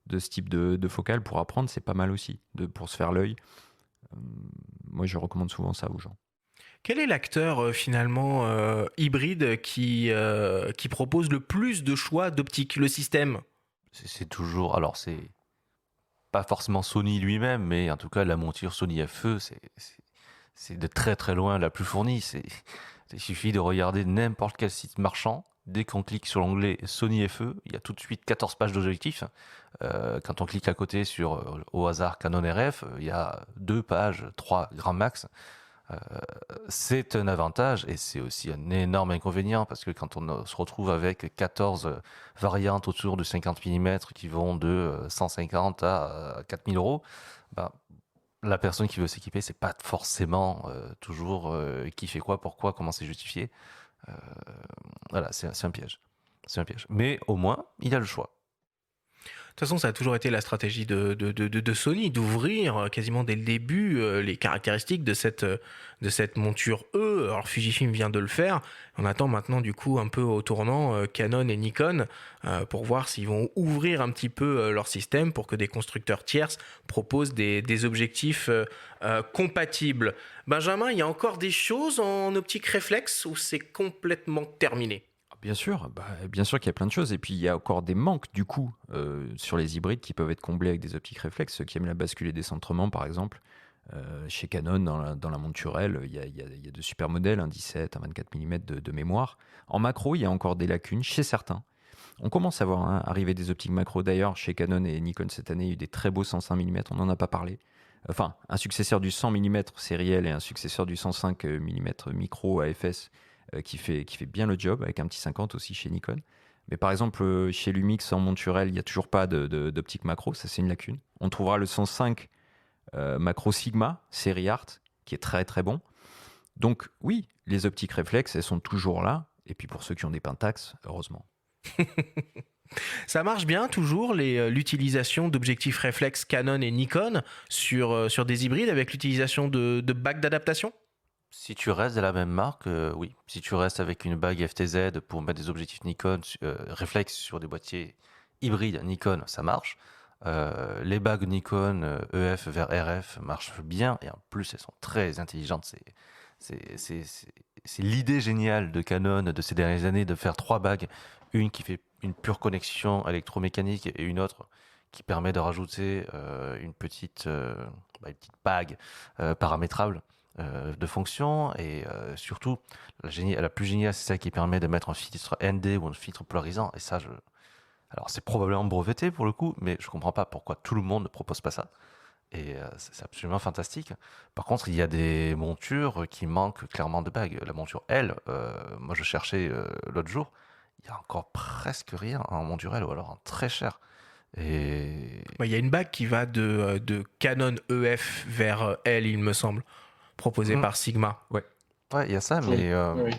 de ce type de focale pour apprendre, c'est pas mal aussi, pour se faire l'œil. Moi, je recommande souvent ça aux gens. Quel est l'acteur finalement hybride qui propose le plus de choix d'optique, le système ? C'est toujours... Alors, c'est pas forcément Sony lui-même, mais en tout cas, la monture Sony FE, c'est de très très loin la plus fournie. Il suffit de regarder n'importe quel site marchand. Dès qu'on clique sur l'onglet Sony FE, il y a tout de suite 14 pages d'objectifs. Quand on clique à côté sur, au hasard, Canon RF, il y a 2 pages, 3 grand max. C'est un avantage et c'est aussi un énorme inconvénient parce que quand on se retrouve avec 14 variantes autour de 50 mm qui vont de 150 à 4000 euros, la personne qui veut s'équiper, c'est pas forcément toujours qui fait quoi, pourquoi, comment c'est justifié. Voilà, c'est un piège. C'est un piège. Mais au moins, il a le choix. toute façon, ça a toujours été la stratégie de Sony d'ouvrir quasiment dès le début les caractéristiques de cette monture E. Alors Fujifilm vient de le faire. On attend maintenant du coup un peu au tournant Canon et Nikon pour voir s'ils vont ouvrir un petit peu leur système pour que des constructeurs tierces proposent des objectifs compatibles. Benjamin, il y a encore des choses en optique réflexe ou c'est complètement terminé? Bien sûr, bien sûr qu'il y a plein de choses. Et puis, il y a encore des manques, du coup, sur les hybrides qui peuvent être comblés avec des optiques réflexes. Ceux qui aiment la bascule et décentrement, par exemple. Chez Canon, dans la monture L, il y a de super modèles, un 17, un 24 mm de mémoire. En macro, il y a encore des lacunes chez certains. On commence à voir arriver des optiques macro. D'ailleurs, chez Canon et Nikon cette année, il y a eu des très beaux 105 mm, on n'en a pas parlé. Enfin, un successeur du 100 mm sériel et un successeur du 105 mm micro AFS qui fait bien le job, avec un petit 50 aussi chez Nikon. Mais par exemple, chez Lumix en monture L, il n'y a toujours pas d'optique macro, ça c'est une lacune. On trouvera le 105 macro Sigma, série Art, qui est très très bon. Donc oui, les optiques réflexes, elles sont toujours là. Et puis pour ceux qui ont des Pentax, heureusement. Ça marche bien toujours l'utilisation d'objectifs réflexes Canon et Nikon sur des hybrides avec l'utilisation de bagues d'adaptation? Si tu restes de la même marque, oui. Si tu restes avec une bague FTZ pour mettre des objectifs Nikon réflexes sur des boîtiers hybrides Nikon, ça marche. Les bagues Nikon EF vers RF marchent bien et en plus elles sont très intelligentes. C'est l'idée géniale de Canon de ces dernières années de faire 3 bagues, une qui fait une pure connexion électromécanique et une autre qui permet de rajouter une petite bague paramétrable de fonction et surtout la plus géniale, c'est celle qui permet de mettre un filtre ND ou un filtre polarisant et ça alors c'est probablement breveté pour le coup, mais je comprends pas pourquoi tout le monde ne propose pas ça. Et c'est absolument fantastique. Par contre, il y a des montures qui manquent clairement de bagues. La monture L, moi je cherchais l'autre jour, il y a encore presque rien en monture L ou alors en très cher. Et Il y a une bague qui va de Canon EF vers L, il me semble, proposée par Sigma. Ouais, il y a ça, mais Oui.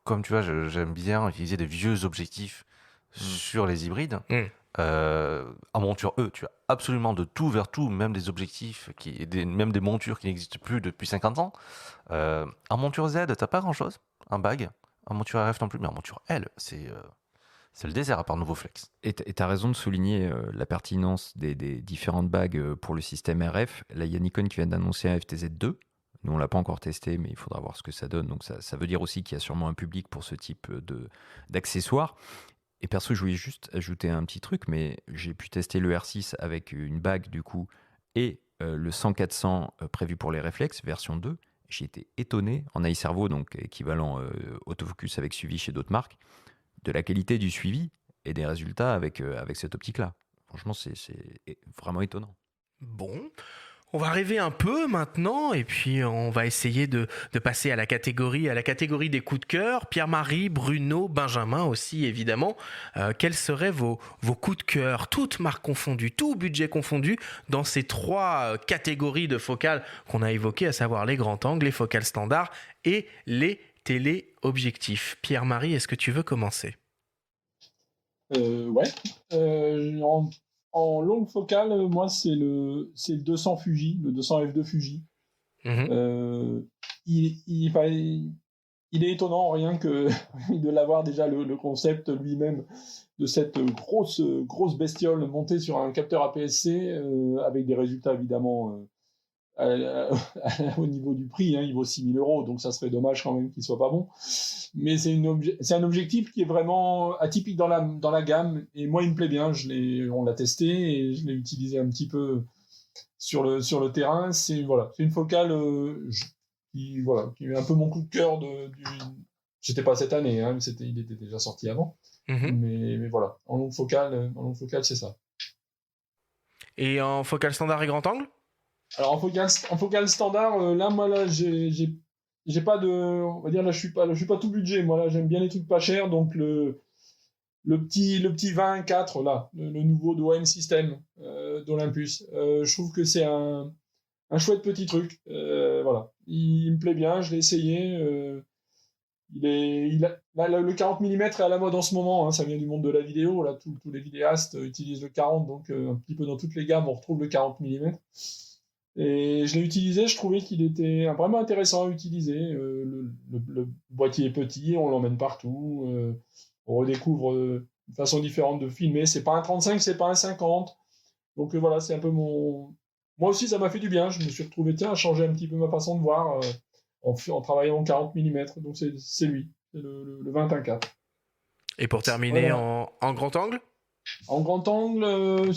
comme tu vois, j'aime bien utiliser des vieux objectifs sur les hybrides. En monture E, tu as absolument de tout vers tout, même des objectifs, même des montures qui n'existent plus depuis 50 ans. En monture Z, t'as pas grand-chose, un bag. En monture RF non plus, mais en monture L, c'est le désert à part nouveau flex. Et tu as raison de souligner la pertinence des différentes bagues pour le système RF. Là, il y a Nikon qui vient d'annoncer un FTZ2. Nous, on ne l'a pas encore testé, mais il faudra voir ce que ça donne. Donc, ça veut dire aussi qu'il y a sûrement un public pour ce type d'accessoires. Et perso, je voulais juste ajouter un petit truc, mais j'ai pu tester le R6 avec une bague, du coup, et le 100-400 prévu pour les réflexes, version 2. J'ai été étonné, en iServo, donc équivalent autofocus avec suivi chez d'autres marques, de la qualité du suivi et des résultats avec cette optique-là. Franchement, c'est vraiment étonnant. Bon, on va rêver un peu maintenant et puis on va essayer de passer à la catégorie des coups de cœur. Pierre-Marie, Bruno, Benjamin aussi évidemment. Quels seraient vos coups de cœur, toutes marques confondues, tout budget confondu, dans ces 3 catégories de focales qu'on a évoquées, à savoir les grands angles, les focales standards et les téléobjectifs. Pierre-Marie, est-ce que tu veux commencer? Ouais. En longue focale, moi, c'est le 200 Fuji, le 200 F2 Fuji. Il est étonnant, rien que de l'avoir déjà le concept lui-même de cette grosse bestiole montée sur un capteur APS-C avec des résultats évidemment au niveau du prix, hein, il vaut 6 000 €, donc ça serait dommage quand même qu'il soit pas bon. Mais c'est un objectif qui est vraiment atypique dans la gamme, et moi il me plaît bien. On l'a testé et je l'ai utilisé un petit peu sur le terrain. C'est une focale qui est un peu mon coup de cœur c'était pas cette année, hein, il était déjà sorti avant. Mais voilà, en longue focale, c'est ça. Et en focale standard et grand angle? Alors en focale standard, là j'ai pas de, on va dire là je suis pas tout budget. Moi là j'aime bien les trucs pas chers, donc le petit 20-4 là, le nouveau de OM System d'Olympus. Je trouve que c'est un chouette petit truc. Voilà, il me plaît bien, je l'ai essayé. Le 40 mm est à la mode en ce moment, hein, ça vient du monde de la vidéo, là, tous les vidéastes utilisent le 40, donc un petit peu dans toutes les gammes, on retrouve le 40 mm. Et je l'ai utilisé, je trouvais qu'il était vraiment intéressant à utiliser. Le boîtier est petit, on l'emmène partout, on redécouvre une façon différente de filmer. C'est pas un 35, c'est pas un 50. Donc voilà, c'est un peu mon... Moi aussi, ça m'a fait du bien, je me suis retrouvé, à changer un petit peu ma façon de voir en travaillant en 40 mm. Donc c'est lui, c'est le 21-4. Et pour terminer, voilà. en grand angle ? En grand angle,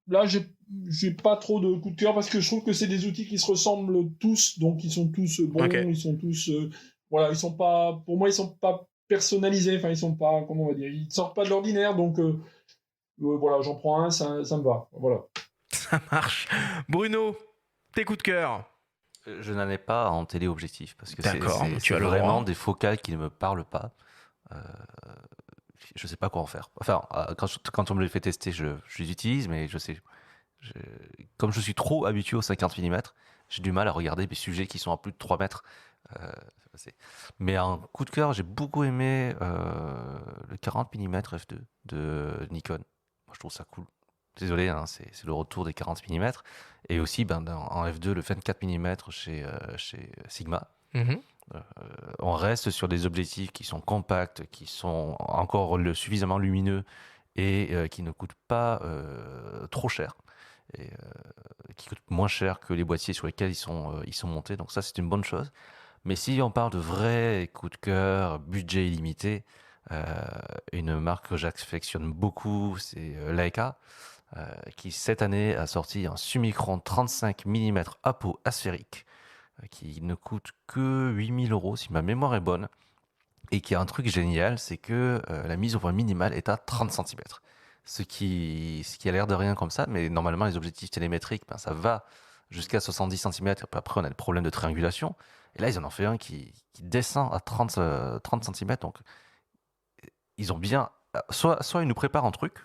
là, j'ai pas trop de coup de cœur parce que je trouve que c'est des outils qui se ressemblent tous, donc ils sont tous bons, okay. Ils sont tous, voilà, ils sont pas, pour moi, ils sont pas personnalisés, enfin, ils sont pas, comment on va dire, ils sortent pas de l'ordinaire, donc voilà, j'en prends un, ça me va, voilà. Ça marche. Bruno, tes coups de cœur ? Je n'en ai pas en téléobjectif parce que tu as vraiment des focales qui ne me parlent pas. Je sais pas quoi en faire. Enfin, quand on me les fait tester, je les utilise, mais comme je suis trop habitué aux 50 mm, j'ai du mal à regarder des sujets qui sont à plus de 3 mètres. Mais en coup de cœur, j'ai beaucoup aimé le 40 mm f2 de Nikon. Moi, je trouve ça cool. Désolé, hein, c'est le retour des 40 mm. Et aussi, en F2, le 24 mm chez Sigma. Mm-hmm. On reste sur des objectifs qui sont compacts, qui sont encore suffisamment lumineux et qui ne coûtent pas trop cher. Et qui coûtent moins cher que les boîtiers sur lesquels ils sont montés. Donc ça, c'est une bonne chose. Mais si on parle de vrais coups de cœur, budget illimité, une marque que j'affectionne beaucoup, c'est Leica. Qui cette année a sorti un Summicron 35 mm apo asphérique qui ne coûte que 8 000 € si ma mémoire est bonne et qui a un truc génial, c'est que la mise au point minimale est à 30 cm. Ce qui a l'air de rien comme ça, mais normalement les objectifs télémétriques, ça va jusqu'à 70 cm, après on a le problème de triangulation, et là ils en ont fait un qui descend à 30 cm, donc ils ont bien... Soit ils nous préparent un truc,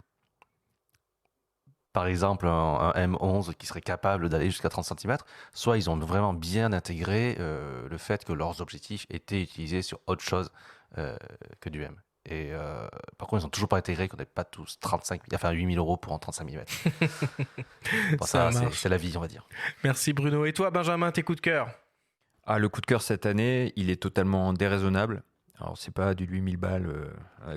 par exemple un M11 qui serait capable d'aller jusqu'à 30 cm, soit ils ont vraiment bien intégré le fait que leurs objectifs étaient utilisés sur autre chose que du M. Et par contre, ils n'ont toujours pas intégré qu'on n'ait pas tous 8 000 € pour un 35 mm. Bon, ça c'est la vie, on va dire. Merci Bruno. Et toi, Benjamin, tes coups de cœur ? Le coup de cœur cette année, il est totalement déraisonnable. Alors, c'est pas du 8000 balles,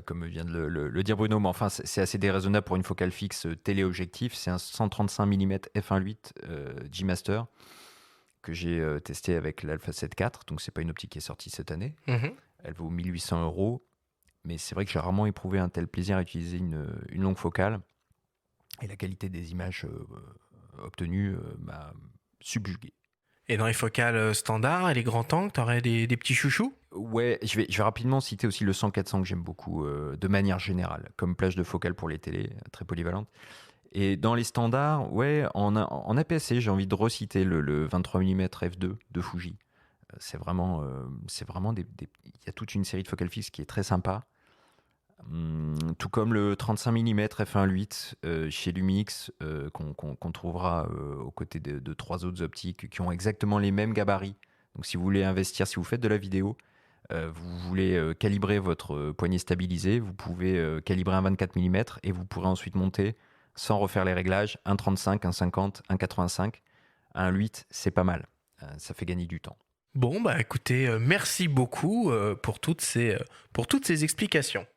comme vient de le dire Bruno, mais enfin, c'est assez déraisonnable pour une focale fixe téléobjectif. C'est un 135 mm f1.8 G-Master que j'ai testé avec l'Alpha 7 IV. Donc, c'est pas une optique qui est sortie cette année. Mm-hmm. Elle vaut 1 800 €. Mais c'est vrai que j'ai rarement éprouvé un tel plaisir à utiliser une longue focale. Et la qualité des images obtenues m'a subjugué. Et dans les focales standards et les grands angles, tu aurais des petits chouchous ? Ouais, je vais rapidement citer aussi le 100-400 que j'aime beaucoup, de manière générale, comme plage de focale pour les télés, très polyvalente. Et dans les standards, ouais, en APS-C, j'ai envie de reciter le 23 mm f2 de Fuji. C'est vraiment il y a toute une série de focales fixes qui est très sympa. Tout comme le 35 mm f1.8 chez Lumix, qu'on trouvera aux côtés de 3 autres optiques qui ont exactement les mêmes gabarits. Donc si vous voulez investir, si vous faites de la vidéo, vous voulez calibrer votre poignet stabilisé, vous pouvez calibrer un 24 mm et vous pourrez ensuite monter sans refaire les réglages, un 35, un 50, un 85, un 8, c'est pas mal. Ça fait gagner du temps. Bon, écoutez, merci beaucoup pour toutes ces explications.